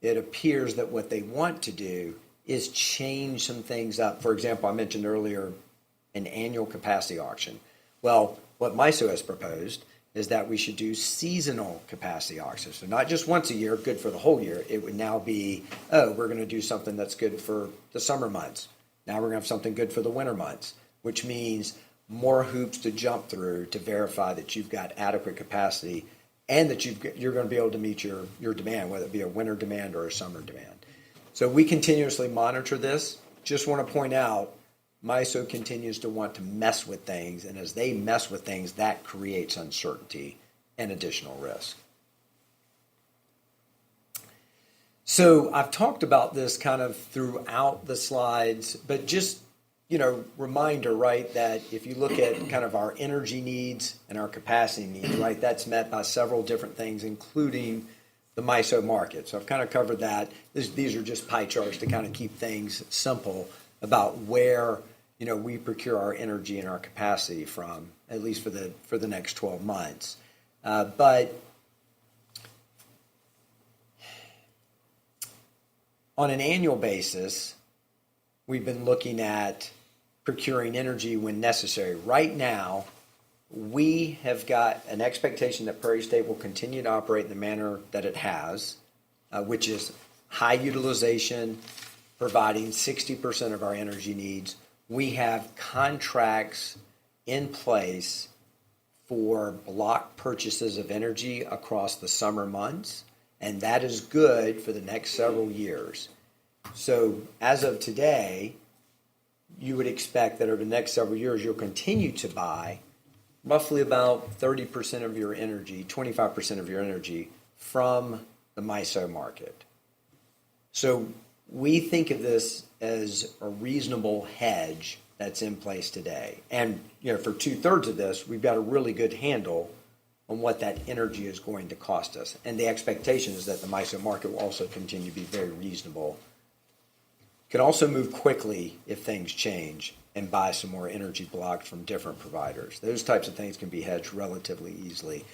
it appears that what they want to do is change some things up. For example, I mentioned earlier an annual capacity auction. Well, what MISO has proposed is that we should do seasonal capacity auctions. So not just once a year, good for the whole year. It would now be, oh, we're going to do something that's good for the summer months. Now we're going to have something good for the winter months, which means more hoops to jump through to verify that you've got adequate capacity and that you're going to be able to meet your demand, whether it be a winter demand or a summer demand. So we continuously monitor this. Just want to point out, MISO continues to want to mess with things, and as they mess with things, that creates uncertainty and additional risk. So I've talked about this kind of throughout the slides, but just, reminder, right, that if you look at kind of our energy needs and our capacity needs, right, that's met by several different things, including the MISO market. So I've kind of covered that. These are just pie charts to kind of keep things simple about where, we procure our energy and our capacity from, at least for the next 12 months. But on an annual basis, we've been looking at procuring energy when necessary. Right now, we have got an expectation that Prairie State will continue to operate in the manner that it has, which is high utilization, providing 60% of our energy needs. We have contracts in place for block purchases of energy across the summer months, and that is good for the next several years. So as of today, you would expect that over the next several years, you'll continue to buy roughly about 30% of your energy, 25% of your energy from the MISO market. So we think of this as a reasonable hedge that's in place today. And for 2/3 of this, we've got a really good handle on what that energy is going to cost us. And the expectation is that the MISO market will also continue to be very reasonable. Can also move quickly if things change and buy some more energy blocks from different providers. Those types of things can be hedged relatively easily.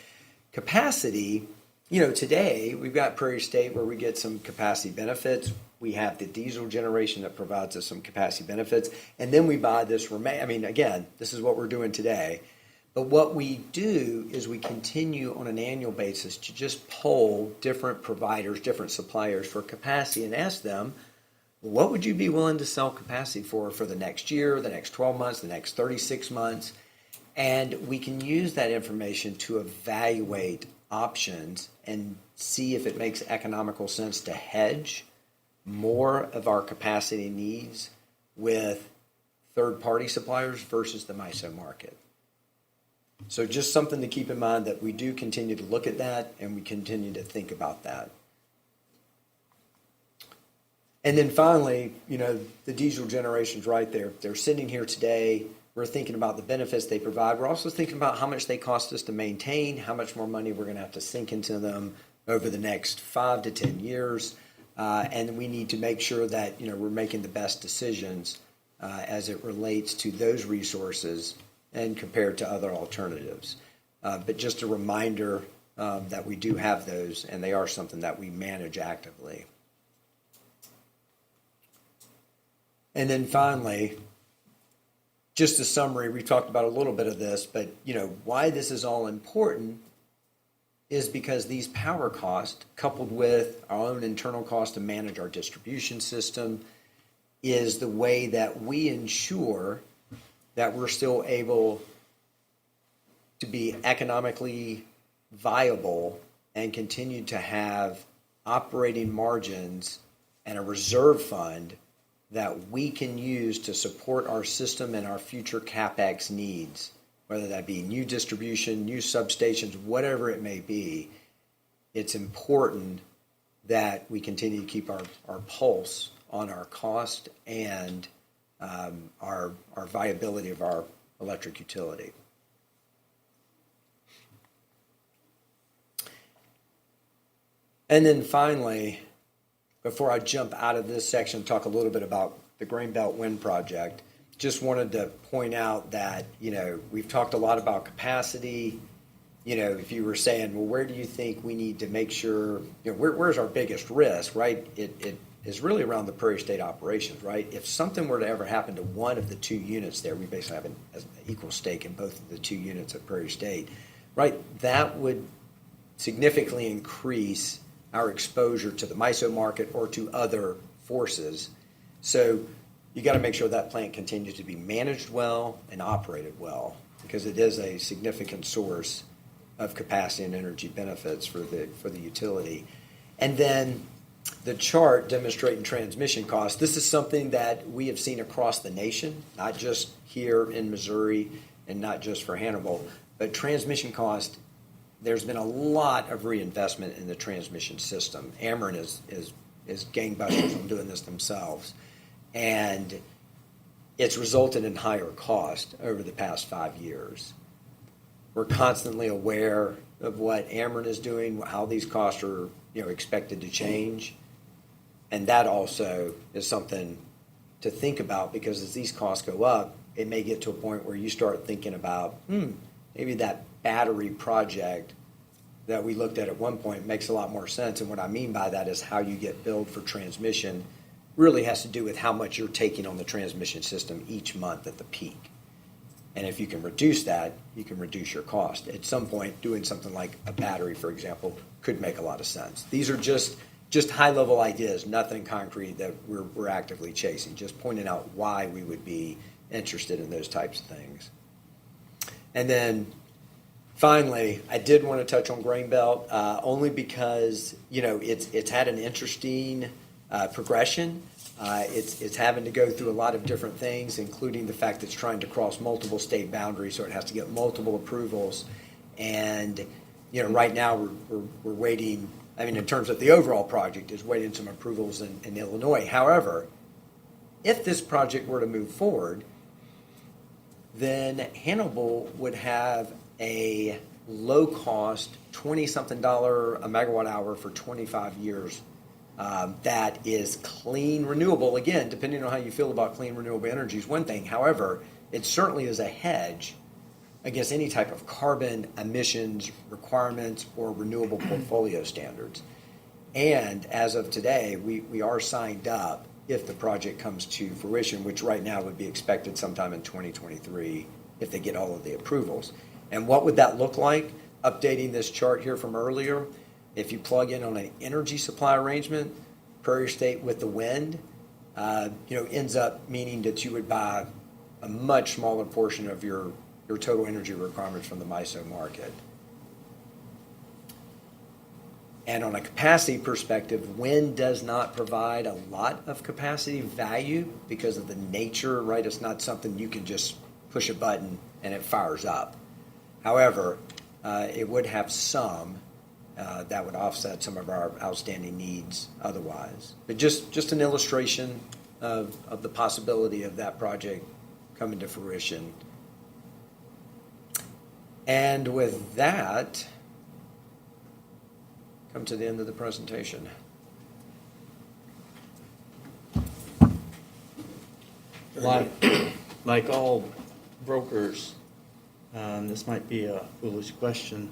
Capacity, today we've got Prairie State where we get some capacity benefits. We have the diesel generation that provides us some capacity benefits. And then we buy this again, this is what we're doing today. But what we do is we continue on an annual basis to just poll different providers, different suppliers for capacity and ask them, what would you be willing to sell capacity for the next year, the next 12 months, the next 36 months? And we can use that information to evaluate options and see if it makes economical sense to hedge more of our capacity needs with third-party suppliers versus the MISO market. So just something to keep in mind that we do continue to look at that and we continue to think about that. And then finally, the diesel generation's right there. They're sitting here today. We're thinking about the benefits they provide. We're also thinking about how much they cost us to maintain, how much more money we're going to have to sink into them over the next 5 to 10 years. And we need to make sure that, we're making the best decisions as it relates to those resources and compared to other alternatives. But just a reminder, that we do have those, and they are something that we manage actively. And then finally, just a summary, we've talked about a little bit of this, but why this is all important is because these power costs, coupled with our own internal cost to manage our distribution system, is the way that we ensure that we're still able to be economically viable and continue to have operating margins and a reserve fund that we can use to support our system and our future CapEx needs, whether that be new distribution, new substations, whatever it may be. It's important that we continue to keep our pulse on our cost and our viability of our electric utility. And then finally, before I jump out of this section, talk a little bit about the Greenbelt Wind Project. Just wanted to point out that, we've talked a lot about capacity. If you were saying, well, where do you think we need to make sure, where's our biggest risk, right? It is really around the Prairie State operations, right? If something were to ever happen to one of the two units there, we basically have an equal stake in both of the two units at Prairie State, right? That would significantly increase our exposure to the Miso market or to other forces. So you got to make sure that plant continues to be managed well and operated well, because it is a significant source of capacity and energy benefits for the utility. And then the chart demonstrating transmission costs. This is something that we have seen across the nation, not just here in Missouri and not just for Hannibal, but transmission cost. There's been a lot of reinvestment in the transmission system. Ameren is gangbusters on doing this themselves. And it's resulted in higher cost over the past 5 years. We're constantly aware of what Ameren is doing, how these costs are expected to change. And that also is something to think about, because as these costs go up, it may get to a point where you start thinking about, maybe that battery project that we looked at one point makes a lot more sense. And what I mean by that is how you get billed for transmission really has to do with how much you're taking on the transmission system each month at the peak. And if you can reduce that, you can reduce your cost. At some point, doing something like a battery, for example, could make a lot of sense. These are just high-level ideas, nothing concrete that we're actively chasing, just pointing out why we would be interested in those types of things. And then finally, I did want to touch on Greenbelt, only because it's had an interesting progression. It's having to go through a lot of different things, including the fact that it's trying to cross multiple state boundaries, so it has to get multiple approvals. And right now we're waiting. I mean, in terms of the overall project, is waiting some approvals in Illinois. However, if this project were to move forward, then Hannibal would have a low-cost $20-something a megawatt hour for 25 years. That is clean, renewable. Again, depending on how you feel about clean, renewable energy is one thing. However, it certainly is a hedge against any type of carbon emissions requirements or renewable portfolio standards. And as of today, we are signed up if the project comes to fruition, which right now would be expected sometime in 2023 if they get all of the approvals. And what would that look like? Updating this chart here from earlier, if you plug in on an energy supply arrangement, Prairie State with the wind, ends up meaning that you would buy a much smaller portion of your total energy requirements from the Miso market. And on a capacity perspective, wind does not provide a lot of capacity value because of the nature, right? It's not something you can just push a button and it fires up. However, it would have some that would offset some of our outstanding needs otherwise. But just an illustration of the possibility of that project coming to fruition. And with that, come to the end of the presentation. Like all brokers, this might be a foolish question.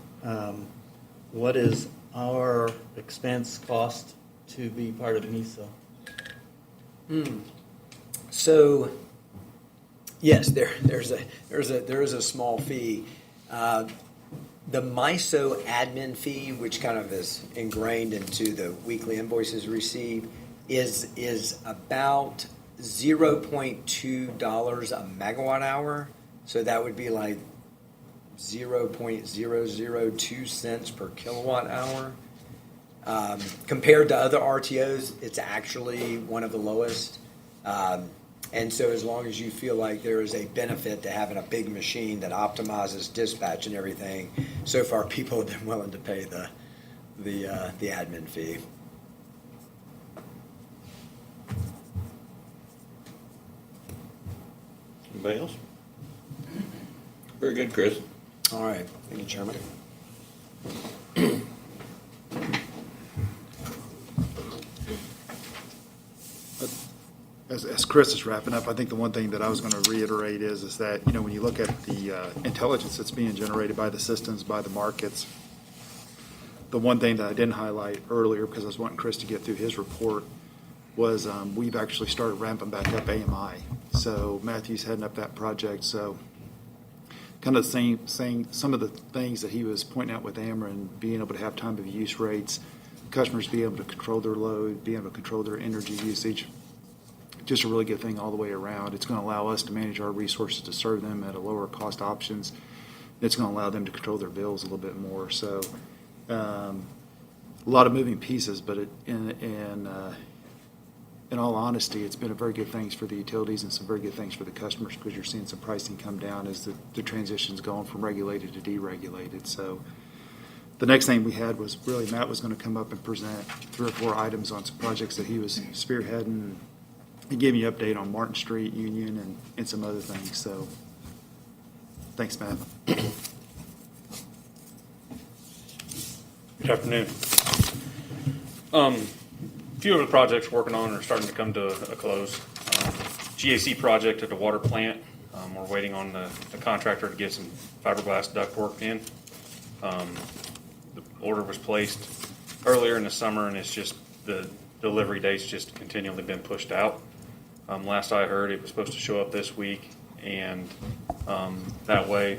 what is our expense cost to be part of Miso? So, yes, there is a small fee. The MISO admin fee, which kind of is ingrained into the weekly invoices received, is about $0.2 a megawatt hour. So that would be like 0.002 cents per kilowatt hour. Compared to other RTOs, it's actually one of the lowest. And so as long as you feel like there is a benefit to having a big machine that optimizes dispatch and everything, so far people have been willing to pay the admin fee. Anybody else? Very good, Chris. All right, thank you, Chairman. As Chris is wrapping up, I think the one thing that I was going to reiterate is that, you know, when you look at the intelligence that's being generated by the systems, by the markets, the one thing that I didn't highlight earlier, because I was wanting Chris to get through his report, was we've actually started ramping back up AMI. So Matthew's heading up that project. So kind of saying some of the things that he was pointing out with Ameren, being able to have time of use rates, customers being able to control their load, being able to control their energy usage. Just a really good thing all the way around. It's going to allow us to manage our resources to serve them at a lower cost options. It's going to allow them to control their bills a little bit more. So a lot of moving pieces, but in all honesty, it's been a very good things for the utilities and some very good things for the customers, because you're seeing some pricing come down as the transition's going from regulated to deregulated. So the next thing we had was really Matt was going to come up and present 3 or 4 items on some projects that he was spearheading. He gave me an update on Martin Street, Union, and some other things. So thanks, Matt. Good afternoon. A few of the projects we're working on are starting to come to a close. GAC project at the water plant, we're waiting on the contractor to get some fiberglass duct work in. The order was placed earlier in the summer, and it's just the delivery date's just continually been pushed out. Last I heard, it was supposed to show up this week, and that way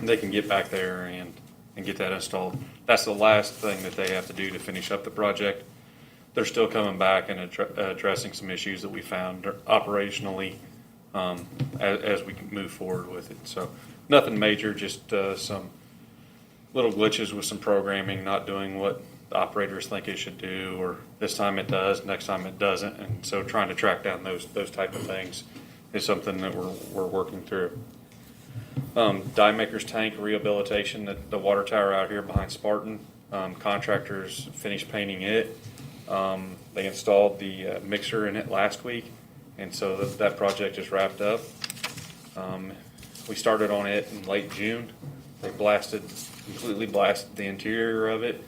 they can get back there and get that installed. That's the last thing that they have to do to finish up the project. They're still coming back and addressing some issues that we found operationally as we move forward with it. So nothing major, just some little glitches with some programming, not doing what the operators think it should do, or this time it does, next time it doesn't. And so trying to track down those type of things is something that we're working through. Die Maker's tank rehabilitation at the water tower out here behind Spartan. Contractors finished painting it. They installed the mixer in it last week, and so that project is wrapped up. We started on it in late June. They completely blasted the interior of it,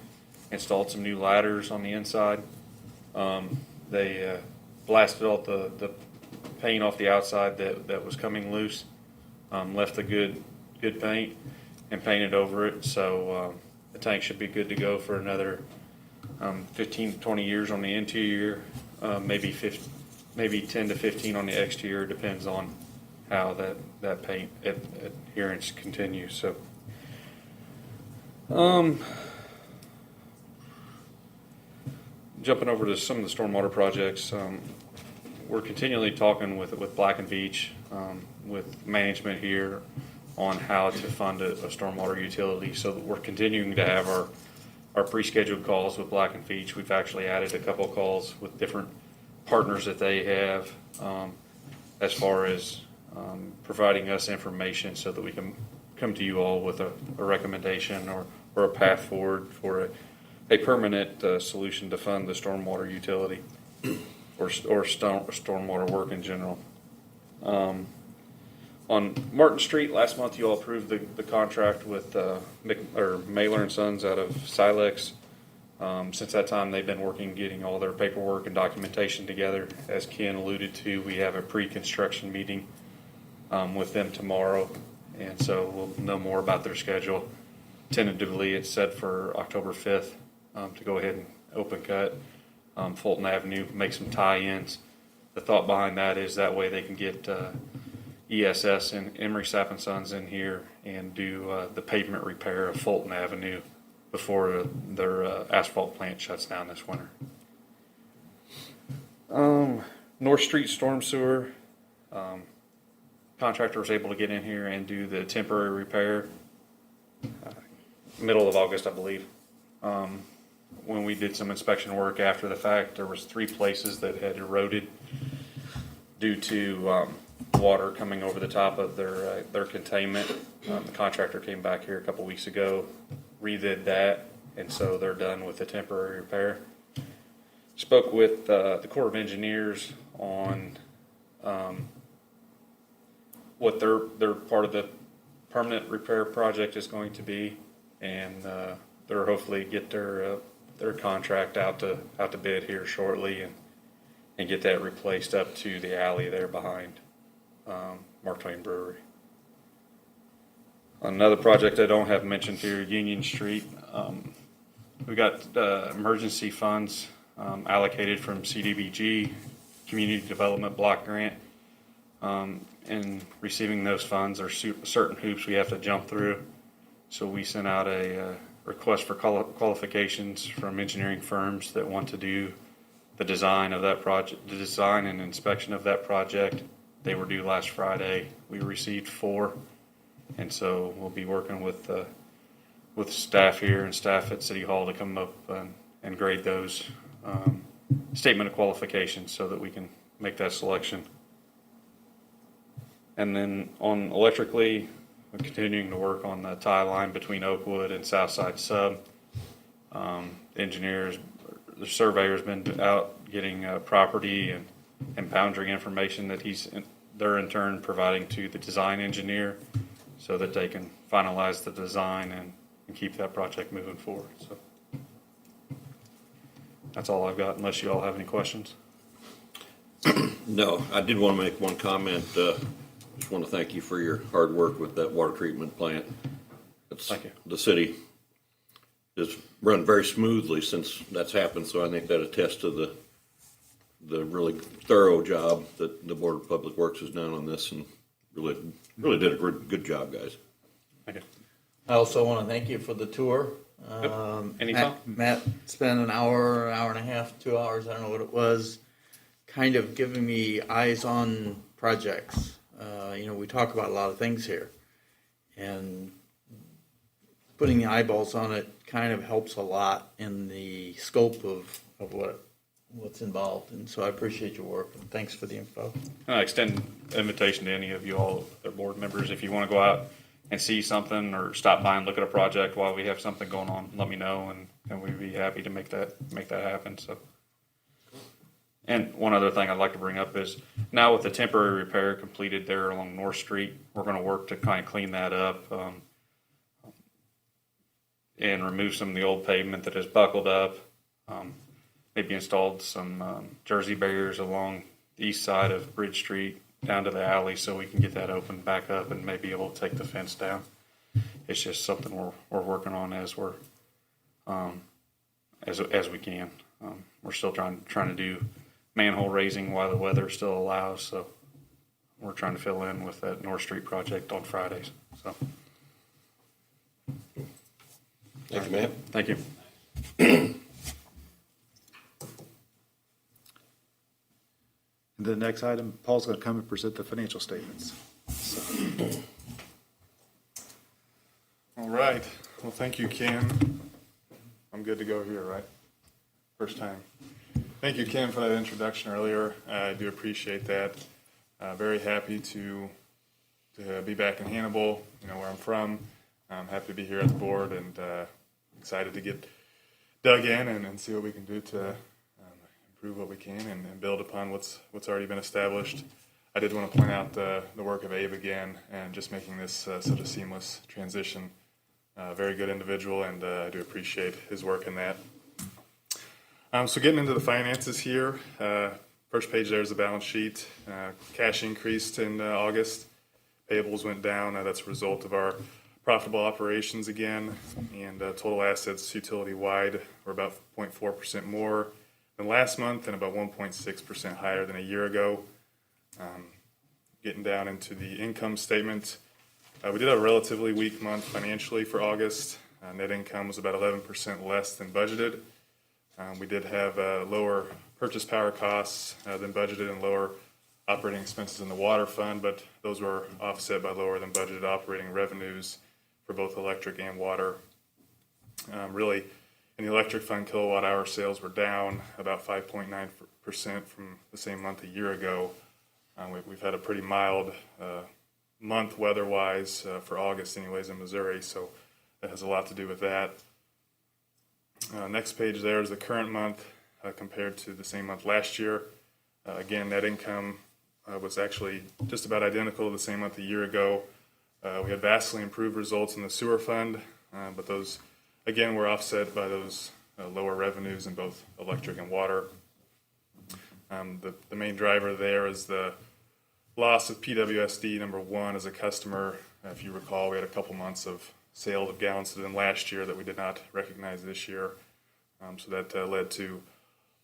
installed some new ladders on the inside. They blasted all the paint off the outside that was coming loose, left the good paint, and painted over it. So the tank should be good to go for another 15 to 20 years on the interior, maybe 10 to 15 on the exterior, depends on how that paint adherence continues. So jumping over to some of the stormwater projects, we're continually talking with Black and Beach, with management here on how to fund a stormwater utility. So that we're continuing to have our pre-scheduled calls with Black and Beach. We've actually added a couple of calls with different partners that they have as far as providing us information so that we can come to you all with a recommendation or a path forward for a permanent solution to fund the stormwater utility or stormwater work in general. On Martin Street, last month you all approved the contract with Mailer and Sons out of Silex. Since that time, they've been working, getting all their paperwork and documentation together. As Ken alluded to, we have a pre-construction meeting with them tomorrow, and so we'll know more about their schedule Tentatively, it's set for October 5th to go ahead and open cut Fulton Avenue, make some tie-ins. The thought behind that is that way they can get ESS and Emery Sapp & Sons in here and do the pavement repair of Fulton Avenue before their asphalt plant shuts down this winter. North Street storm sewer, contractor was able to get in here and do the temporary repair middle of August, I believe. When we did some inspection work after the fact, there was 3 places that had eroded due to water coming over the top of their containment. The contractor came back here a couple weeks ago, redid that, and so they're done with the temporary repair. Spoke with the Corps of Engineers on what their part of the permanent repair project is going to be, and they're hopefully get their contract out to bid here shortly and get that replaced up to the alley there behind Mark Twain Brewery. Another project I don't have mentioned here, Union Street. We got emergency funds allocated from CDBG, Community Development Block Grant. And receiving those funds are certain hoops we have to jump through. So we sent out a request for qualifications from engineering firms that want to do the design of that project, the design and inspection of that project. They were due last Friday. We received 4, and so we'll be working with staff here and staff at City Hall to come up and grade those statement of qualifications so that we can make that selection. And then on electrically, we're continuing to work on the tie line between Oakwood and Southside Sub. Engineers, the surveyor's been out getting property and boundary information that they're in turn providing to the design engineer so that they can finalize the design and keep that project moving forward. So that's all I've got, unless you all have any questions. No, I did want to make one comment. Just want to thank you for your hard work with that water treatment plant. Thank you. The city has run very smoothly since that's happened, so I think that attests to the really thorough job that the Board of Public Works has done on this, and really did a good job, guys. Thank you. I also want to thank you for the tour. Anytime. Matt spent an hour and a half, 2 hours, I don't know what it was, kind of giving me eyes on projects. We talk about a lot of things here, and putting the eyeballs on it kind of helps a lot in the scope of what's involved. And so I appreciate your work, and thanks for the info. I extend an invitation to any of you all, other board members, if you want to go out and see something or stop by and look at a project while we have something going on, let me know, and we'd be happy to make that happen. So. And one other thing I'd like to bring up is now with the temporary repair completed there along North Street, we're going to work to kind of clean that up and remove some of the old pavement that has buckled up. Maybe installed some jersey barriers along the east side of Bridge Street down to the alley so we can get that open back up and maybe able to take the fence down. It's just something we're working on as we're as we can. We're still trying to do manhole raising while the weather still allows, so we're trying to fill in with that North Street project on Fridays. So Thank you, Matt. thank you. The next item, Paul's going to come and present the financial statements. All right. Well, thank you, Ken. I'm good to go here, right? First time. Thank you, Ken, for that introduction earlier. I do appreciate that. Very happy to be back in Hannibal, where I'm from. I'm happy to be here at the board and excited to get dug in and see what we can do to improve what we can and build upon what's already been established. I did want to point out the work of Abe again and just making this such a seamless transition. Very good individual, and I do appreciate his work in that. So getting into the finances here, first page there is the balance sheet. Cash increased in August. Payables went down. That's a result of our profitable operations again, and total assets utility-wide were about 0.4% more than last month and about 1.6% higher than a year ago. Getting down into the income statement, we did have a relatively weak month financially for August. Net income was about 11% less than budgeted. We did have lower purchase power costs than budgeted and lower operating expenses in the water fund, but those were offset by lower than budgeted operating revenues for both electric and water. Really, in the electric fund, kilowatt hour sales were down about 5.9% from the same month a year ago. We've had a pretty mild month weather-wise for August anyways in Missouri, so that has a lot to do with that. Next page there is the current month compared to the same month last year. Again, net income was actually just about identical to the same month a year ago. We had vastly improved results in the sewer fund, but those, again, were offset by those lower revenues in both electric and water. The main driver there is the loss of PWSD number one as a customer. If you recall, we had a couple months of sales of gallons to them last year that we did not recognize this year. So that led to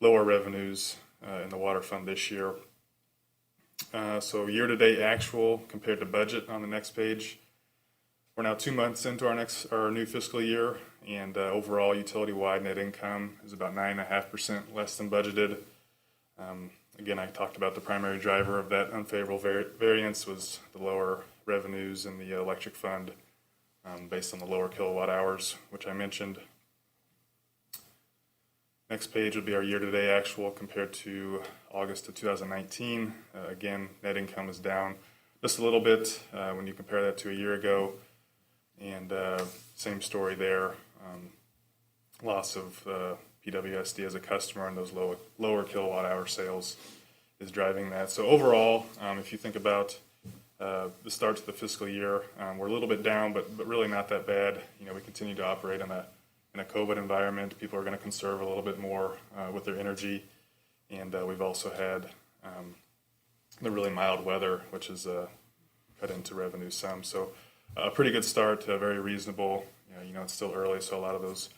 lower revenues in the water fund this year. So year-to-date actual compared to budget on the next page. We're now 2 months into our new fiscal year, and overall utility-wide net income is about 9.5% less than budgeted. Again, I talked about the primary driver of that unfavorable variance was the lower revenues in the electric fund based on the lower kilowatt hours, which I mentioned. Next page would be our year-to-date actual compared to August of 2019. Again, net income is down just a little bit when you compare that to a year ago. And same story there. Loss of PWSD as a customer and those lower kilowatt hour sales is driving that. So overall, if you think about the start to the fiscal year, we're a little bit down, but really not that bad. You know, we continue to operate in a COVID environment. People are going to conserve a little bit more with their energy, and we've also had the really mild weather, which has cut into revenue some. So a pretty good start, very reasonable. You know, it's still early, so a lot of those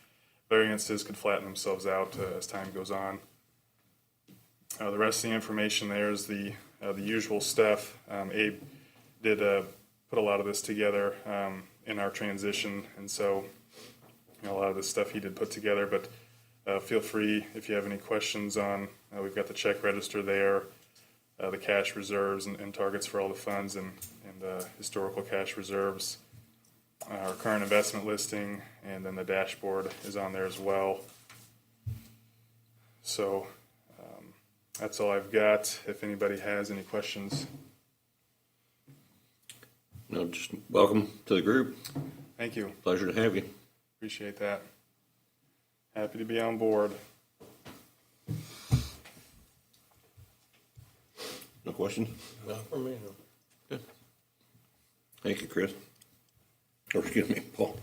variances could flatten themselves out as time goes on. The rest of the information there is the usual stuff. Abe did put a lot of this together in our transition, and so a lot of this stuff he did put together, but feel free if you have any questions on, we've got the check register there, the cash reserves and targets for all the funds and historical cash reserves, our current investment listing, and then the dashboard is on there as well. So that's all I've got. If anybody has any questions. No, just welcome to the group. Thank you. Pleasure to have you. Appreciate that. Happy to be on board. No questions? Not for me. Good. Thank you, Chris. Or excuse me, Paul.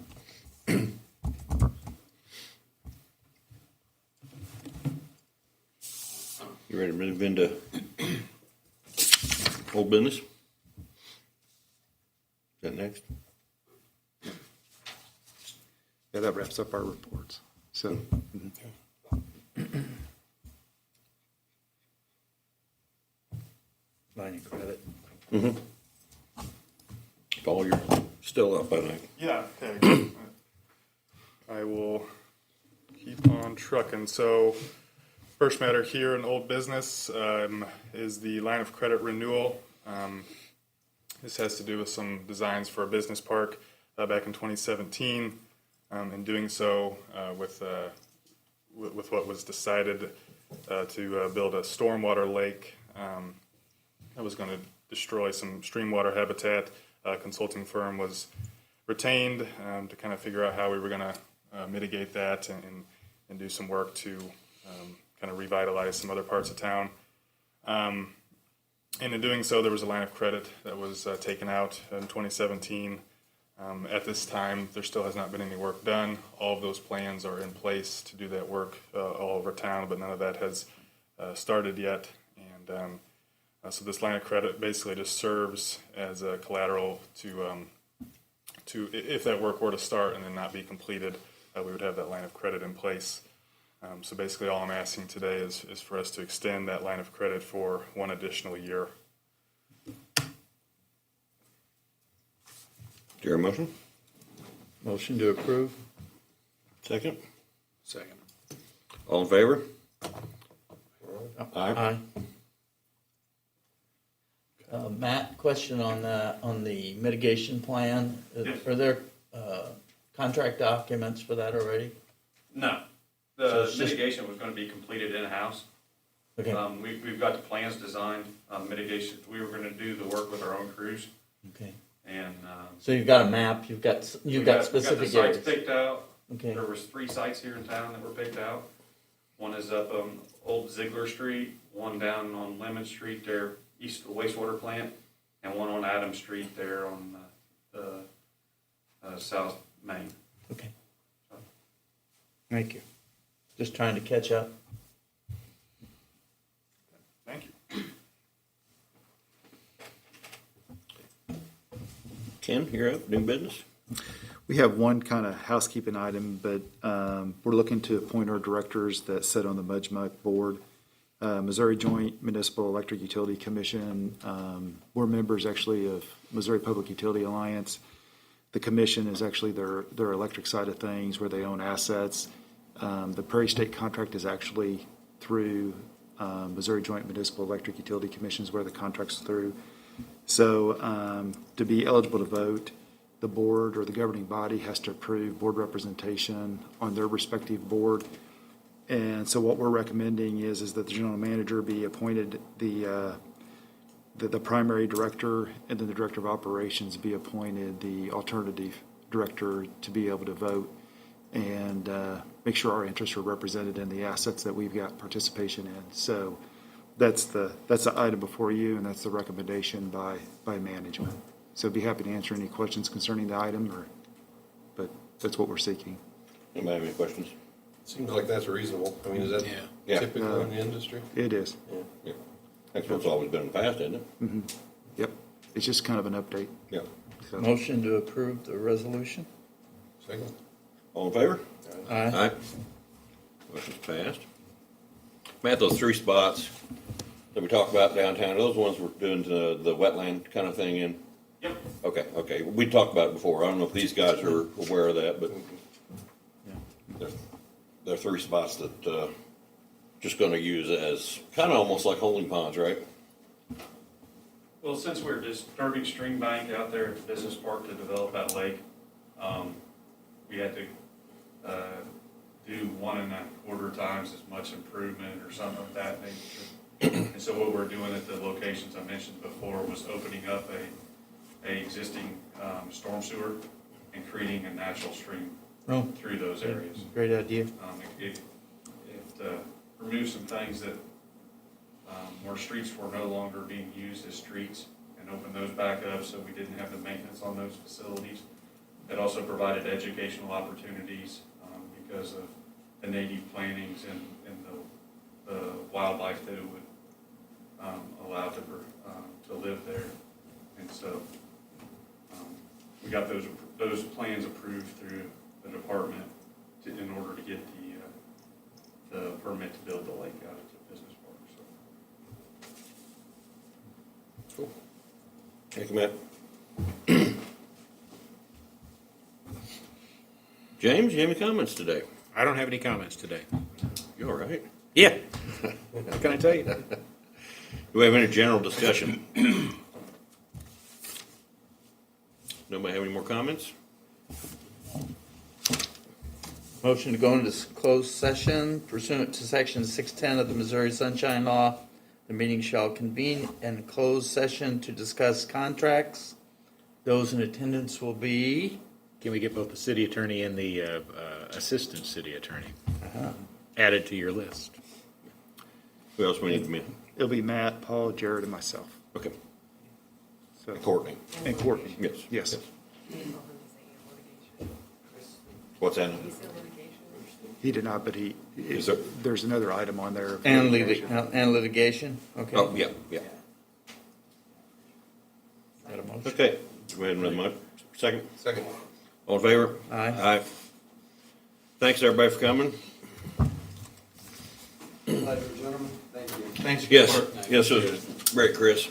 You ready to move into old business? Is that next? Yeah, that wraps up our reports. So, Line of credit. Paul, you're still up, I think. Yeah, okay. I will keep on trucking. So, first matter here in old business is the line of credit renewal. This has to do with some designs for a business park back in 2017. In doing so, with what was decided to build a stormwater lake that was going to destroy some stream water habitat, a consulting firm was retained to kind of figure out how we were going to mitigate that and do some work to kind of revitalize some other parts of town. And in doing so, there was a line of credit that was taken out in 2017. At this time, there still has not been any work done. All of those plans are in place to do that work all over town, but none of that has started yet. And so this line of credit basically just serves as a collateral to if that work were to start and then not be completed, we would have that line of credit in place. So basically, all I'm asking today is for us to extend that line of credit for one additional year. Is there a motion? Motion to approve? Second? Second. All in favor? Aye. Matt, question on the mitigation plan. Yes. Are there contract documents for that already? No, So the it's just- mitigation was gonna be completed in-house. Okay, We've got the plans designed, mitigation, we were gonna do the work with our own crews, okay. and, So you've got a map, you've got we got the specific sites areas. picked out. Okay, There was 3 sites here in town that were picked out. One is up on Old Ziegler Street, one down on Lemon Street there, east of the wastewater plant, and one on Adams Street there on South Main. okay. Thank you. Just trying to catch up. Thank you. Ken, you're up, new business? We have one kind of housekeeping item, but we're looking to appoint our directors that sit on the MUD board. Missouri Joint Municipal Electric Utility Commission, we're members actually of Missouri Public Utility Alliance. The commission is actually their electric side of things where they own assets. The Prairie State contract is actually through Missouri Joint Municipal Electric Utility Commission is where the contract's through. So to be eligible to vote, the board or the governing body has to approve board representation on their respective board. And so what we're recommending is that the general manager be appointed the primary director, and then the director of operations be appointed the alternative director to be able to vote and make sure our interests are represented in the assets that we've got participation in. So that's the item before you, and that's the recommendation by management. So I'd be happy to answer any questions concerning the item, but that's what we're seeking. Anybody have any questions? Seems like that's reasonable. I mean, is that Yeah. typical in the industry? It is. Yeah. That's what's always been in the past, isn't it? Yep. It's just kind of an update. Yeah. So, Motion to approve the resolution? Second? All in favor? Aye. Aye. Motion's passed. Matt, those 3 spots that we talked about downtown, are those ones we're doing the wetland kind of thing in? Yep. Okay. We talked about it before. I don't know if these guys are aware of that, but they're 3 spots that just gonna use as kind of almost like holding ponds, right? Well, since we're disturbing stream bank out there at the business park to develop that lake, we had to do 1.25 times as much improvement or something of that nature. And so what we're doing at the locations I mentioned before was opening up a existing storm sewer and creating a natural stream Oh, through those areas. great idea. It removed some things that where streets were no longer being used as streets and opened those back up so we didn't have the maintenance on those facilities. It also provided educational opportunities because of the native plantings and the wildlife that it would allow to live there. And so we got those plans approved through the department in order to get the permit to build the lake out at the business park. So. Cool. Thank you, Matt. James, you have any comments today? I don't have any comments today. You all right? Yeah. What can I tell you? Do we have any general discussion? Nobody have any more comments? Motion to go into closed session pursuant to section 610 of the Missouri Sunshine Law. The meeting shall convene in closed session to discuss contracts. Those in attendance will be, Can we get both the city attorney and the assistant city attorney added to your list? Who else we need to meet? it'll be Matt, Paul, Jared, and myself. Okay. So, Courtney. and Courtney. Yes. Yes. What's that? He did not, but Is there- there's another item on there. and litigation, okay. Oh, yeah. Got a motion? Okay. Go ahead and run Second? Second. All in favor? Aye. Thanks, everybody, for coming. Pleasure, gentlemen. Thank you. Thanks. Yes, yes, it was great, Chris.